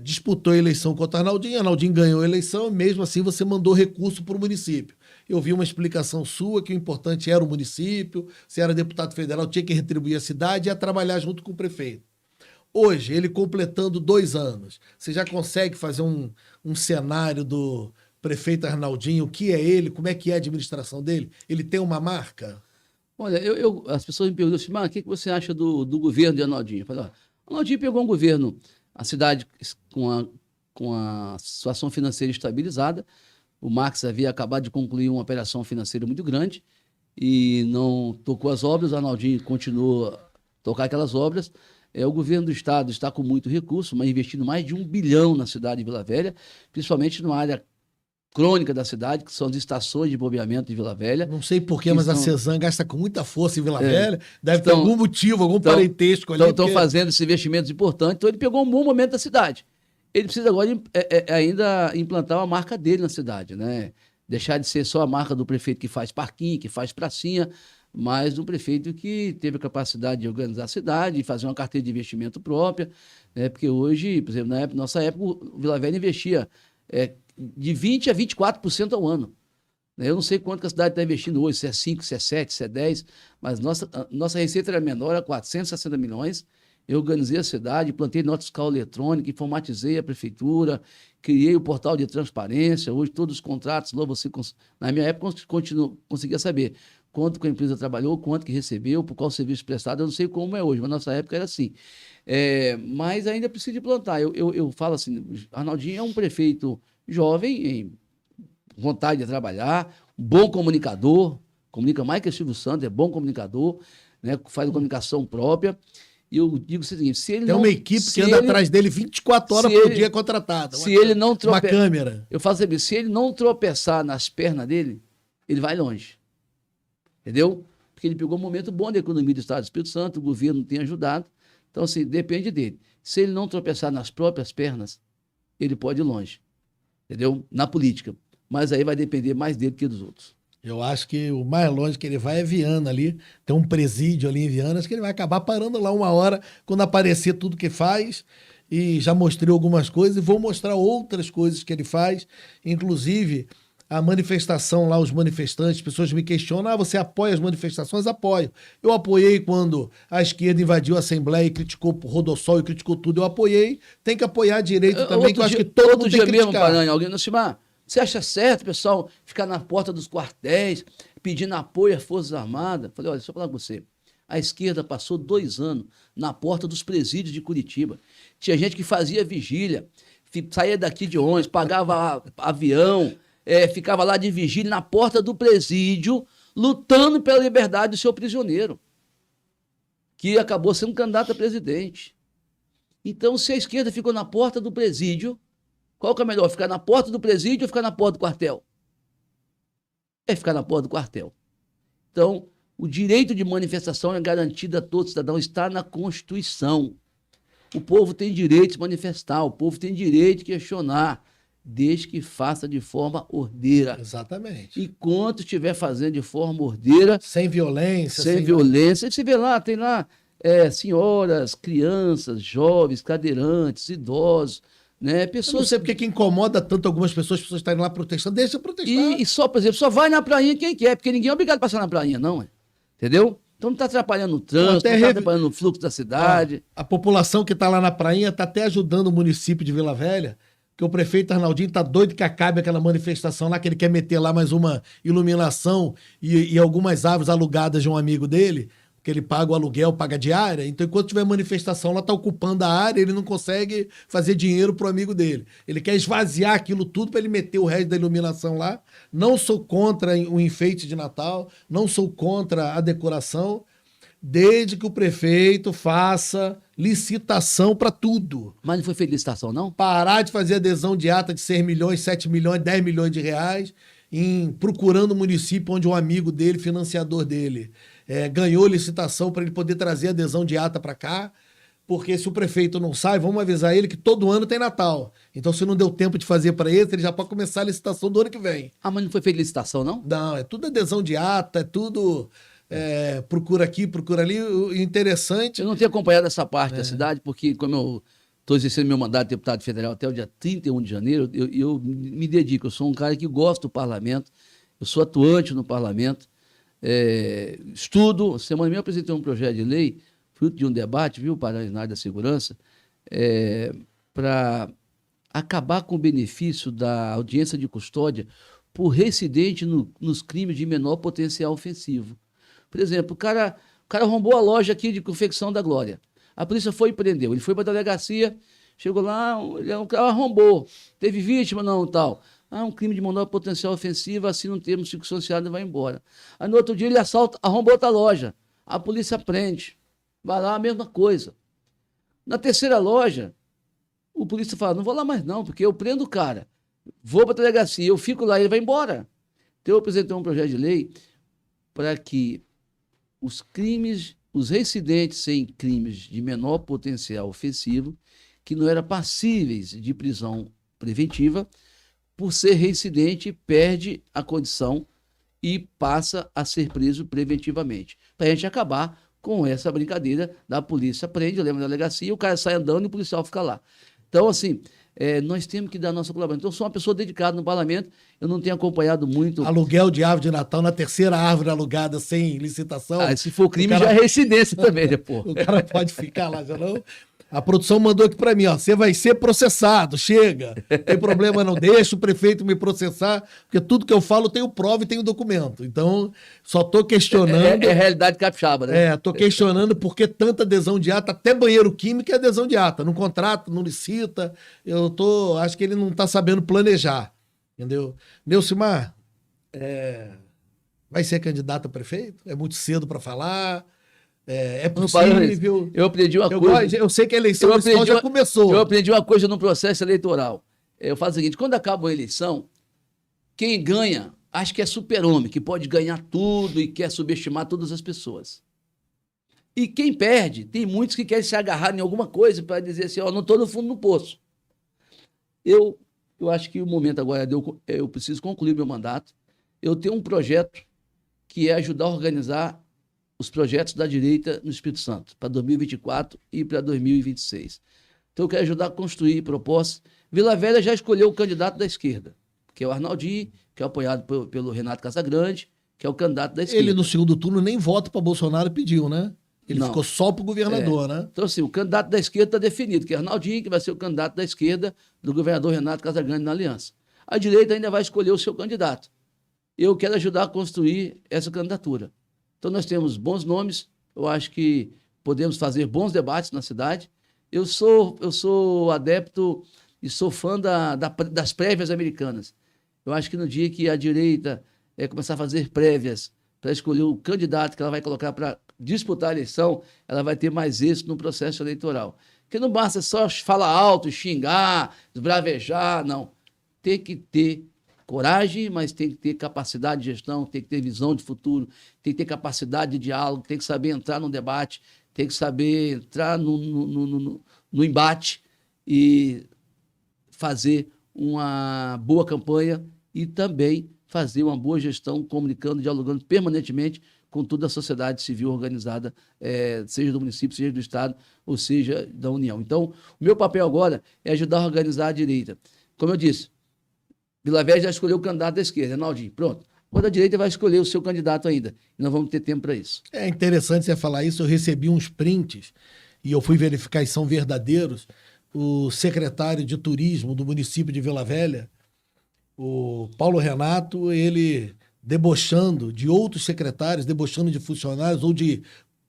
disputou a eleição contra Arnaldinho ganhou a eleição, e mesmo assim você mandou recurso para o município. Eu vi uma explicação sua que o importante era o município, se era deputado federal, tinha que retribuir a cidade e ia trabalhar junto com o prefeito. Hoje, ele completando 2 anos, você já consegue fazer um cenário do prefeito Arnaldinho, o que é ele, como é que é a administração dele? Ele tem uma marca? Olha, as pessoas me perguntam assim, mas o que você acha do governo de Arnaldinho? Eu falei, ó, Arnaldinho pegou um governo, a cidade com a situação financeira estabilizada. O Marx havia acabado de concluir uma operação financeira muito grande e não tocou as obras. O Arnaldinho continuou a tocar aquelas obras. O governo do estado está com muito recurso, mas investindo mais de 1 bilhão na cidade de Vila Velha, principalmente numa área crônica da cidade, que são as estações de bombeamento de Vila Velha. Não sei porquê, mas a Cesan gasta com muita força em Vila Velha. Deve ter algum motivo, algum parentesco ali. Estão fazendo esses investimentos importantes. Então, ele pegou um bom momento da cidade. Ele precisa agora ainda implantar uma marca dele na cidade, né? Deixar de ser só a marca do prefeito que faz parquinho, que faz pracinha, mas um prefeito que teve a capacidade de organizar a cidade, fazer uma carteira de investimento própria, né? Porque hoje, por exemplo, na nossa época, o Vila Velha investia de 20% a 24% ao ano. Eu não sei quanto que a cidade está investindo hoje, se é 5, se é 7, se é 10, mas nossa receita era menor, era 460 milhões. Eu organizei a cidade, plantei nota fiscal eletrônica, informatizei a prefeitura, criei o portal de transparência. Hoje, todos os contratos, lá você, na minha época, conseguia saber quanto que a empresa trabalhou, quanto que recebeu, por qual serviço prestado. Eu não sei como é hoje, mas na nossa época era assim. Mas ainda precisa de plantar. Eu falo assim, Arnaldinho é um prefeito jovem, em vontade de trabalhar, um bom comunicador, comunica mais que o Silvio Santos, é bom comunicador, né, faz comunicação própria. E eu digo o seguinte, se ele tem uma equipe que anda atrás dele 24 horas por dia contratada. Se ele não uma câmera. Eu falo assim, se ele não tropeçar nas pernas dele, ele vai longe. Entendeu? Porque ele pegou um momento bom da economia do Estado do Espírito Santo, o governo tem ajudado. Então, assim, depende dele. Se ele não tropeçar nas próprias pernas, ele pode ir longe. Entendeu? Na política. Mas aí vai depender mais dele que dos outros. Eu acho que o mais longe que ele vai é Viana ali. Tem um presídio ali em Viana. Acho que ele vai acabar parando lá uma hora quando aparecer tudo que faz. E já mostrei algumas coisas e vou mostrar outras coisas que ele faz. Inclusive, a manifestação lá, os manifestantes, pessoas me questionam, você apoia as manifestações? Apoio. Eu apoiei quando a esquerda invadiu a Assembleia e criticou o Rodossol e criticou tudo. Eu apoiei. Tem que apoiar a direita também, que eu acho que todo mundo tem que criticar. Outro dia mesmo, Paranha, alguém disse, você acha certo, pessoal, ficar na porta dos quartéis, pedindo apoio às Forças Armadas? Falei, olha, deixa eu falar com você. A esquerda passou 2 anos na porta dos presídios de Curitiba. Tinha gente que fazia vigília, saía daqui de ônibus, pagava avião, ficava lá de vigília na porta do presídio, lutando pela liberdade do seu prisioneiro, que acabou sendo candidato a presidente. Então, se a esquerda ficou na porta do presídio, qual que é melhor, ficar na porta do presídio ou ficar na porta do quartel? É ficar na porta do quartel. Então, o direito de manifestação é garantido a todo cidadão, está na Constituição. O povo tem direito de se manifestar, o povo tem direito de questionar, desde que faça de forma ordeira. Exatamente. Enquanto estiver fazendo de forma ordeira... Sem violência. Sem violência. Você vê lá, tem lá senhoras, crianças, jovens, cadeirantes, idosos, né? Pessoas... Eu não sei porque que incomoda tanto algumas pessoas estarem lá protestando. Deixa eu protestar. E só, por exemplo, só vai na prainha quem quer, porque ninguém é obrigado a passar na prainha, não. Entendeu? Então não está atrapalhando o trânsito, não está atrapalhando o fluxo da cidade. A população que está lá na prainha está até ajudando o município de Vila Velha, que o prefeito Arnaldinho está doido que acabe aquela manifestação lá, que ele quer meter lá mais uma iluminação e algumas árvores alugadas de um amigo dele, que ele paga o aluguel, paga diária. Então, enquanto tiver manifestação, ela está ocupando a área, ele não consegue fazer dinheiro pro amigo dele. Ele quer esvaziar aquilo tudo para ele meter o resto da iluminação lá. Não sou contra o enfeite de Natal, não sou contra a decoração, desde que o prefeito faça licitação para tudo. Mas não foi feita licitação, não? Parar de fazer adesão de ata de 6 milhões, 7 milhões, 10 milhões de reais, procurando o município onde um amigo dele, financiador dele, ganhou licitação para ele poder trazer adesão de ata para cá, porque se o prefeito não sai, vamos avisar ele que todo ano tem Natal. Então, se não deu tempo de fazer para ele já pode começar a licitação do ano que vem. Mas não foi feita licitação, não? Não, é tudo adesão de ata, é tudo... procura aqui, procura ali. O interessante... Eu não tenho acompanhado essa parte da cidade, porque como eu estou exercendo meu mandato de deputado federal até o dia 31 de janeiro, eu me dedico, eu sou um cara que gosta do parlamento, eu sou atuante no parlamento, estudo. Semana mesmo eu apresentei um projeto de lei, fruto de um debate, viu, para a área da segurança, para acabar com o benefício da audiência de custódia por reincidente nos crimes de menor potencial ofensivo. Por exemplo, o cara arrombou a loja aqui de confecção da Glória. A polícia foi e prendeu. Ele foi para a delegacia, chegou lá, o cara arrombou. Teve vítima? Não, tal. Um crime de menor potencial ofensivo, assim não temos circunstanciado e vai embora. Aí no outro dia ele arrombou outra loja. A polícia prende. Vai lá, a mesma coisa. Na terceira loja, o polícia fala, não vou lá mais não, porque eu prendo o cara. Vou para a delegacia, eu fico lá e ele vai embora. Então eu apresentei um projeto de lei para que os reincidentes em crimes de menor potencial ofensivo, que não eram passíveis de prisão preventiva, por ser reincidente, perde a condição e passa a ser preso preventivamente. Para a gente acabar com essa brincadeira da polícia prende, leva na delegacia, o cara sai andando e o policial fica lá. Então, assim, nós temos que dar nossa colaboração. Então, eu sou uma pessoa dedicada no parlamento, eu não tenho acompanhado muito... Aluguel de árvore de Natal na terceira árvore alugada sem licitação. Se for crime, já é reincidência também, né, pô? O cara pode ficar lá, já não... A produção mandou aqui para mim, você vai ser processado, chega. Tem problema não, deixa o prefeito me processar, porque tudo que eu falo tenho prova e tenho documento. Então, só tô questionando... É realidade capixaba, né? Tô questionando por que tanta adesão de ata, até banheiro químico é adesão de ata. Não contrata, não licita. Acho que ele não tá sabendo planejar, entendeu? Neucimar, vai ser candidato a prefeito? É muito cedo para falar... É possível. Eu aprendi uma coisa. Eu sei que a eleição municipal já começou. Eu aprendi uma coisa no processo eleitoral. Eu faço o seguinte: quando acaba a eleição, quem ganha acha que é super-homem, que pode ganhar tudo e quer subestimar todas as pessoas. E quem perde, tem muitos que querem se agarrar em alguma coisa para dizer assim, ó, não estou no fundo do poço. Eu acho que o momento agora é eu preciso concluir meu mandato. Eu tenho um projeto que é ajudar a organizar os projetos da direita no Espírito Santo, para 2024 e para 2026. Então, eu quero ajudar a construir propostas. Vila Velha já escolheu o candidato da esquerda, que é o Arnaldinho, que é apoiado pelo Renato Casagrande, que é o candidato da esquerda. Ele, no segundo turno, nem voto para Bolsonaro pediu, né? Ele ficou só para o governador, né? Então, assim, o candidato da esquerda está definido, que é Arnaldinho, que vai ser o candidato da esquerda do governador Renato Casagrande na aliança. A direita ainda vai escolher o seu candidato. Eu quero ajudar a construir essa candidatura. Então, nós temos bons nomes, eu acho que podemos fazer bons debates na cidade. Eu sou adepto e sou fã das prévias americanas. Eu acho que no dia que a direita começar a fazer prévias para escolher o candidato que ela vai colocar para disputar a eleição, ela vai ter mais êxito no processo eleitoral. Porque não basta só falar alto, xingar, esbravejar, não. Tem que ter coragem, mas tem que ter capacidade de gestão, tem que ter visão de futuro, tem que ter capacidade de diálogo, tem que saber entrar no debate, tem que saber entrar no embate e fazer uma boa campanha e também fazer uma boa gestão, comunicando, dialogando permanentemente com toda a sociedade civil organizada, seja do município, seja do Estado, ou seja da União. Então, o meu papel agora é ajudar a organizar a direita. Como eu disse, Vila Velha já escolheu o candidato da esquerda, Arnaldinho, pronto. Agora a direita vai escolher o seu candidato ainda. E nós vamos ter tempo para isso. É interessante você falar isso. Eu recebi uns prints e eu fui verificar se são verdadeiros. O secretário de turismo do município de Vila Velha, o Paulo Renato, ele debochando de outros secretários, debochando de funcionários ou de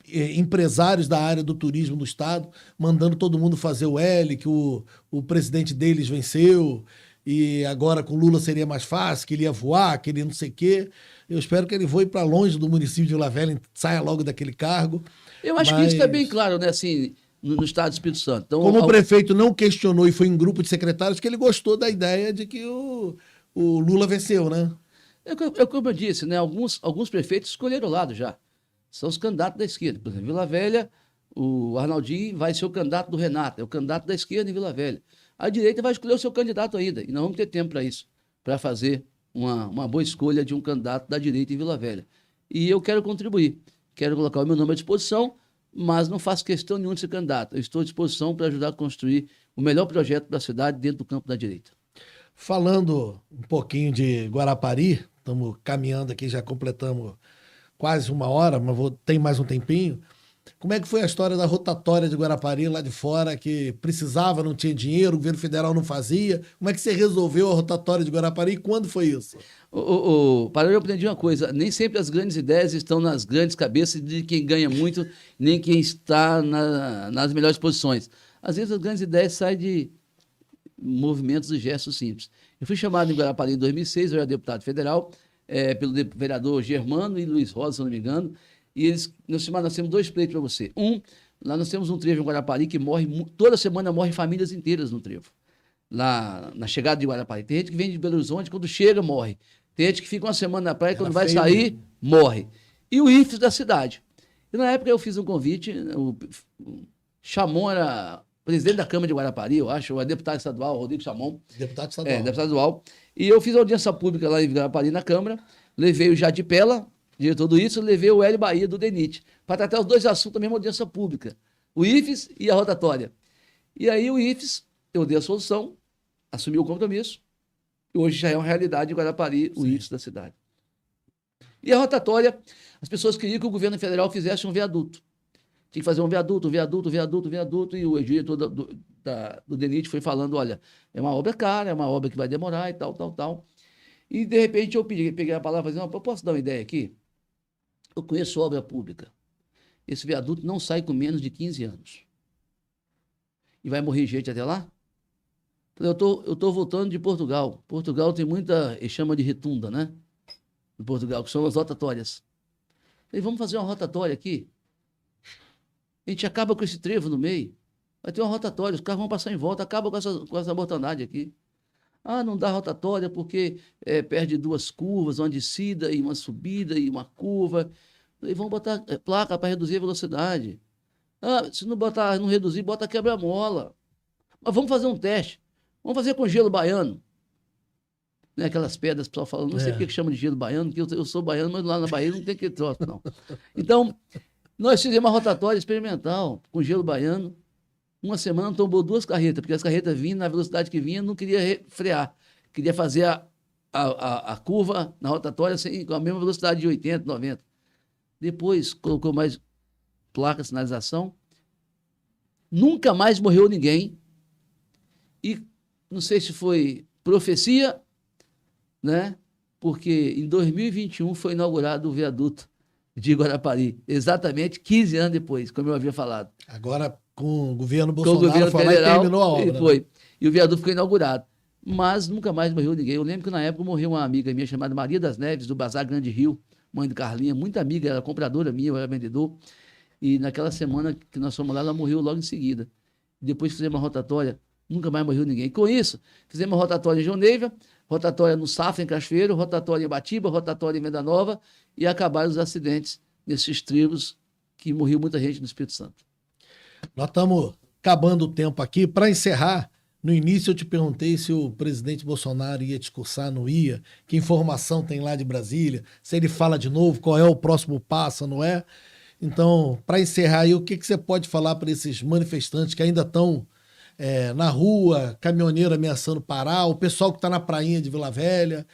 empresários da área do turismo no estado, mandando todo mundo fazer o L, que o presidente deles venceu, e agora com Lula seria mais fácil, que ele ia voar, que ele não sei o quê. Eu espero que ele voe para longe do município de Vila Velha, saia logo daquele cargo. Eu acho que isso está bem claro, né, assim, no estado do Espírito Santo. Então, como o prefeito não questionou e foi em grupo de secretários, que ele gostou da ideia de que o Lula venceu, né? Como eu disse, né, alguns prefeitos escolheram o lado já. São os candidatos da esquerda. Por exemplo, Vila Velha, o Arnaldinho vai ser o candidato do Renato, é o candidato da esquerda em Vila Velha. A direita vai escolher o seu candidato ainda, e nós vamos ter tempo para isso, para fazer uma boa escolha de um candidato da direita em Vila Velha. E eu quero contribuir, quero colocar o meu nome à disposição, mas não faço questão nenhuma de ser candidato. Eu estou à disposição para ajudar a construir o melhor projeto da cidade dentro do campo da direita. Falando um pouquinho de Guarapari, estamos caminhando aqui, já completamos quase 1 hora, mas tem mais um tempinho. Como é que foi a história da rotatória de Guarapari lá de fora, que precisava, não tinha dinheiro, o governo federal não fazia? Como é que você resolveu a rotatória de Guarapari e quando foi isso? Para eu aprendi uma coisa, nem sempre as grandes ideias estão nas grandes cabeças de quem ganha muito, nem quem está nas melhores posições. Às vezes as grandes ideias saem de movimentos e gestos simples. Eu fui chamado em Guarapari em 2006, eu era deputado federal, pelo vereador Germano e Luiz Rosa, se não me engano, e nós temos 2 pleitos para você. Lá nós temos um trevo em Guarapari que toda semana morrem famílias inteiras no trevo. Lá na chegada de Guarapari. Tem gente que vem de Belo Horizonte, quando chega, morre. Tem gente que fica uma semana na praia, quando vai sair, morre. E o IFES da cidade. E na época eu fiz um convite, o Chamon era presidente da Câmara de Guarapari, eu acho, ou deputado estadual, Rodrigo Chamon. Deputado estadual. Deputado estadual. E eu fiz audiência pública lá em Guarapari, na Câmara, levei o Jade Pella, diretor do isso, levei o Hélio Bahia, do DENIT, para tratar os 2 assuntos da mesma audiência pública, o IFES e a rotatória. E aí o IFES, eu dei a solução, assumi o compromisso, e hoje já é uma realidade em Guarapari, o IFES da cidade. E a rotatória, as pessoas queriam que o governo federal fizesse um viaduto. Tinha que fazer um viaduto, e o diretor do DENIT foi falando, olha, é uma obra cara, é uma obra que vai demorar e tal. E, de repente, eu peguei a palavra e falei, eu posso dar uma ideia aqui? Eu conheço obra pública. Esse viaduto não sai com menos de 15 anos. E vai morrer gente até lá? Eu estou voltando de Portugal. Portugal tem muita, eles chamam de retunda, né? Em Portugal, que são as rotatórias. Falei, vamos fazer uma rotatória aqui? A gente acaba com esse trevo no meio. Vai ter uma rotatória, os carros vão passar em volta, acaba com essa mortandade aqui. Ah, não dá rotatória porque perde 2 curvas, uma descida e uma subida e uma curva. E vão botar placa para reduzir a velocidade. Ah, se não botar, não reduzir, bota quebra-mola. Mas vamos fazer um teste. Vamos fazer com gelo baiano. Né, aquelas pedras, o pessoal fala, não sei por que chama de gelo baiano, porque eu sou baiano, mas lá na Bahia não tem aquele troço, não. Então, nós fizemos uma rotatória experimental com gelo baiano. Uma semana tombou 2 carretas, porque as carretas vinham na velocidade que vinha, não queria frear. Queria fazer a curva na rotatória assim, com a mesma velocidade de 80, 90. Depois colocou mais placa, sinalização. Nunca mais morreu ninguém. E não sei se foi profecia, né? Porque em 2021 foi inaugurado o viaduto de Guarapari, exatamente 15 anos depois, como eu havia falado. Agora, com o governo Com o Bolsonaro, governo foi lá e federal, terminou a obra. e foi. E o viaduto ficou inaugurado. Mas nunca mais morreu ninguém. Eu lembro que na época morreu uma amiga minha chamada Maria das Neves, do Bazar Grande Rio, mãe de Carlinha, muita amiga, era compradora minha, eu era vendedor. E naquela semana que nós fomos lá, ela morreu logo em seguida. Depois fizemos uma rotatória, nunca mais morreu ninguém. Com isso, fizemos uma rotatória em João Neiva, rotatória no Safra, em Cachoeiro, rotatória em Batiba, rotatória em Venda Nova, e acabaram os acidentes nesses tribos que morreu muita gente no Espírito Santo. Nós estamos acabando o tempo aqui. Para encerrar, no início eu te perguntei se o presidente Bolsonaro ia discursar, não ia, que informação tem lá de Brasília, se ele fala de novo, qual é o próximo passo, não é? Então, para encerrar aí, o que você pode falar para esses manifestantes que ainda estão na rua, caminhoneiro ameaçando parar, o pessoal que está na prainha de Vila Velha,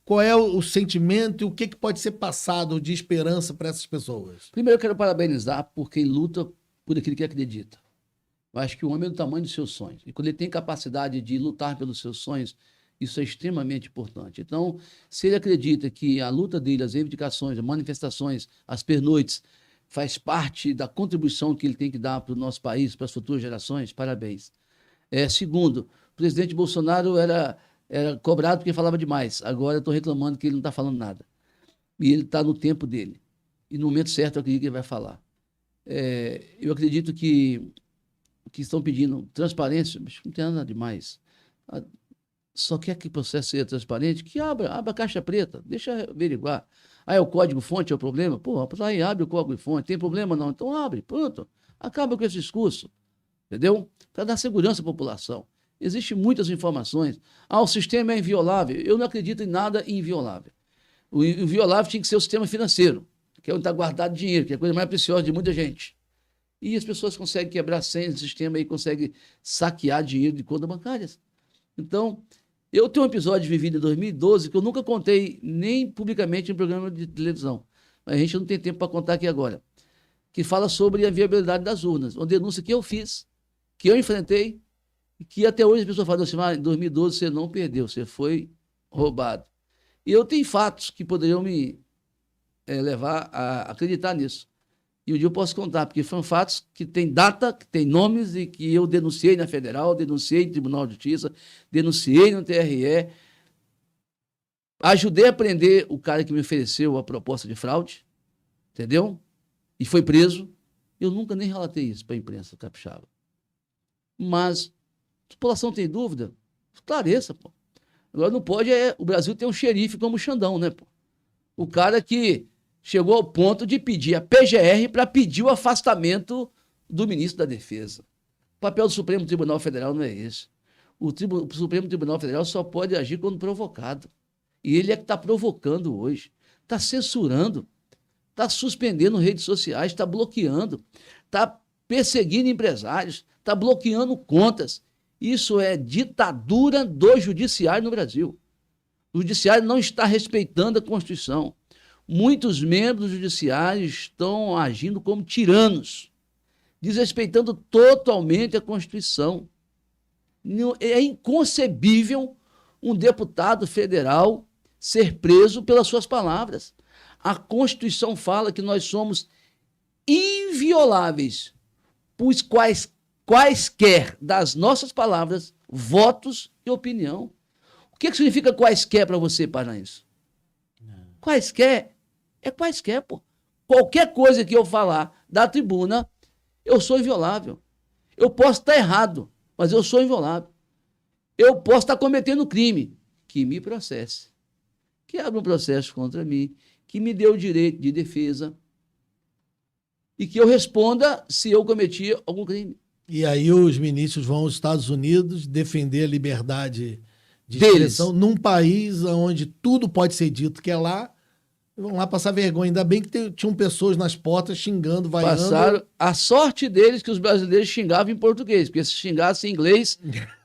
qual é o sentimento e o que pode ser passado de esperança para essas pessoas? Primeiro, eu quero parabenizar por quem luta por aquilo que acredita. Eu acho que o homem é do tamanho dos seus sonhos. E quando ele tem capacidade de lutar pelos seus sonhos, isso é extremamente importante. Então, se ele acredita que a luta dele, as reivindicações, as manifestações, as pernoites, faz parte da contribuição que ele tem que dar para o nosso país, para as futuras gerações, parabéns. Segundo, o presidente Bolsonaro era cobrado porque falava demais. Agora eu estou reclamando que ele não está falando nada. E ele está no tempo dele. E no momento certo eu acredito que ele vai falar. Eu acredito que estão pedindo transparência, mas não tem nada demais. Só quer que o processo seja transparente, que abra a caixa preta, deixa averiguar. É o código-fonte é o problema? Pô, aí abre o código-fonte, tem problema não? Então abre, pronto. Acaba com esse discurso, entendeu? Para dar segurança à população. Existem muitas informações. O sistema é inviolável. Eu não acredito em nada inviolável. O inviolável tinha que ser o sistema financeiro, que é onde está guardado dinheiro, que é a coisa mais preciosa de muita gente. E as pessoas conseguem quebrar senhas do sistema e conseguem saquear dinheiro de contas bancárias. Então, eu tenho um episódio vivido em 2012 que eu nunca contei nem publicamente em programa de televisão. Mas a gente não tem tempo para contar aqui agora. Que fala sobre a viabilidade das urnas. Uma denúncia que eu fiz, que eu enfrentei, e que até hoje as pessoas falam assim, em 2012 você não perdeu, você foi roubado. E eu tenho fatos que poderiam me levar a acreditar nisso. E um dia eu posso contar, porque foram fatos que têm data, que têm nomes e que eu denunciei na Federal, denunciei no Tribunal de Justiça, denunciei no TRE, ajudei a prender o cara que me ofereceu a proposta de fraude, entendeu? E foi preso. Eu nunca nem relatei isso para a imprensa capixaba. Mas a população tem dúvida? Esclareça, pô. Agora não pode o Brasil ter um xerife como o Xandão, né, pô? O cara que chegou ao ponto de pedir a PGR para pedir o afastamento do ministro da Defesa. O papel do Supremo Tribunal Federal não é esse. O Supremo Tribunal Federal só pode agir quando provocado. E ele é que está provocando hoje. Está censurando, está suspendendo redes sociais, está bloqueando, está perseguindo empresários, está bloqueando contas. Isso é ditadura do judiciário no Brasil. O judiciário não está respeitando a Constituição. Muitos membros do judiciário estão agindo como tiranos, desrespeitando totalmente a Constituição. É inconcebível um deputado federal ser preso pelas suas palavras. A Constituição fala que nós somos invioláveis, pois quaisquer das nossas palavras, votos e opinião. O que significa quaisquer para você, Paranaense? Quaisquer é quaisquer, pô. Qualquer coisa que eu falar da tribuna, eu sou inviolável. Eu posso estar errado, mas eu sou inviolável. eu posso estar cometendo crime, que me processe, que abra um processo contra mim, que me dê o direito de defesa e que eu responda se eu cometi algum crime. E aí os ministros vão aos Estados Unidos defender a liberdade de Deles. expressão num país onde tudo pode ser dito que é lá. Vão lá passar vergonha. Ainda bem que tinham pessoas nas portas xingando, vaiando. Passaram. A sorte deles que os brasileiros xingavam em português, porque se xingassem em inglês,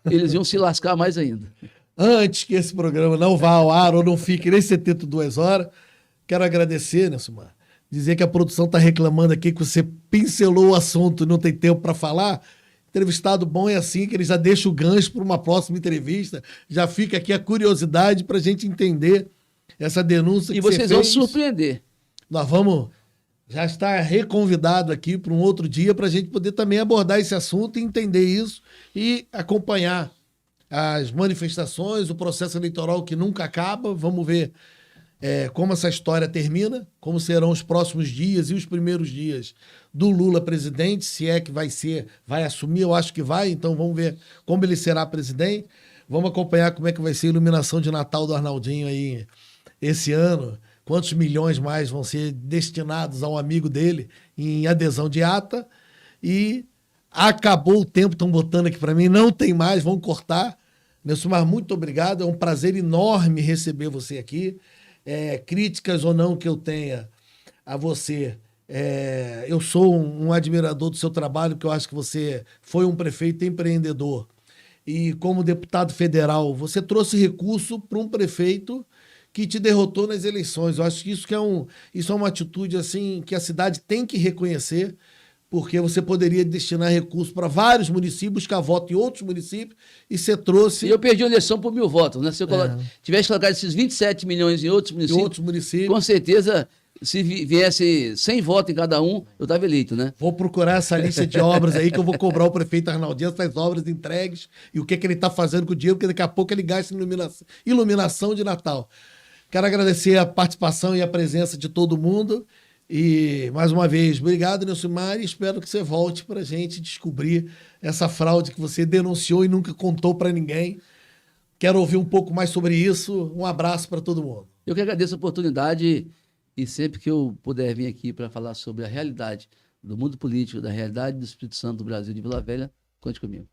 eles iam se lascar mais ainda. Antes que esse programa não vá ao ar ou não fique nem 72 horas, quero agradecer, Nelson Mar. Dizer que a produção está reclamando aqui que você pincelou o assunto e não tem tempo para falar. Entrevistado bom é assim, que ele já deixa o gancho para uma próxima entrevista. Já fica aqui a curiosidade para a gente entender essa denúncia que E vocês você vão fez. surpreender. Nós vamos já estar reconvidado aqui para um outro dia para a gente poder também abordar esse assunto e entender isso e acompanhar as manifestações, o processo eleitoral que nunca acaba. Vamos ver como essa história termina, como serão os próximos dias e os primeiros dias do Lula presidente, se é que vai assumir, eu acho que vai, então vamos ver como ele será presidente. Vamos acompanhar como é que vai ser a iluminação de Natal do Arnaldinho aí esse ano, quantos milhões mais vão ser destinados ao amigo dele em adesão de ata. E acabou o tempo, estão botando aqui para mim, não tem mais, vão cortar. Nelson Mar, muito obrigado, é um prazer enorme receber você aqui. Críticas ou não que eu tenha a você, eu sou um admirador do seu trabalho, porque eu acho que você foi um prefeito empreendedor. E como deputado federal, você trouxe recurso para um prefeito que te derrotou nas eleições. Eu acho que isso é uma atitude assim que a cidade tem que reconhecer, porque você poderia destinar recursos para vários municípios, buscar voto em outros municípios, e você trouxe... E eu perdi a eleição por 1.000 votos, né? Se eu tivesse colocado esses 27 milhões em outros municípios, com certeza, se viesse 100 votos em cada um, eu estava eleito, né? Vou procurar essa lista de obras aí, que eu vou cobrar o prefeito Arnaldinho essas obras entregues e o que ele está fazendo com o dinheiro, porque daqui a pouco ele gasta em iluminação de Natal. Quero agradecer a participação e a presença de todo mundo. E, mais uma vez, obrigado, Nelson Mar, e espero que você volte para a gente descobrir essa fraude que você denunciou e nunca contou para ninguém. Quero ouvir um pouco mais sobre isso. Um abraço para todo mundo. Eu que agradeço a oportunidade e sempre que eu puder vir aqui para falar sobre a realidade do mundo político, da realidade do Espírito Santo, do Brasil, de Vila Velha, conte comigo.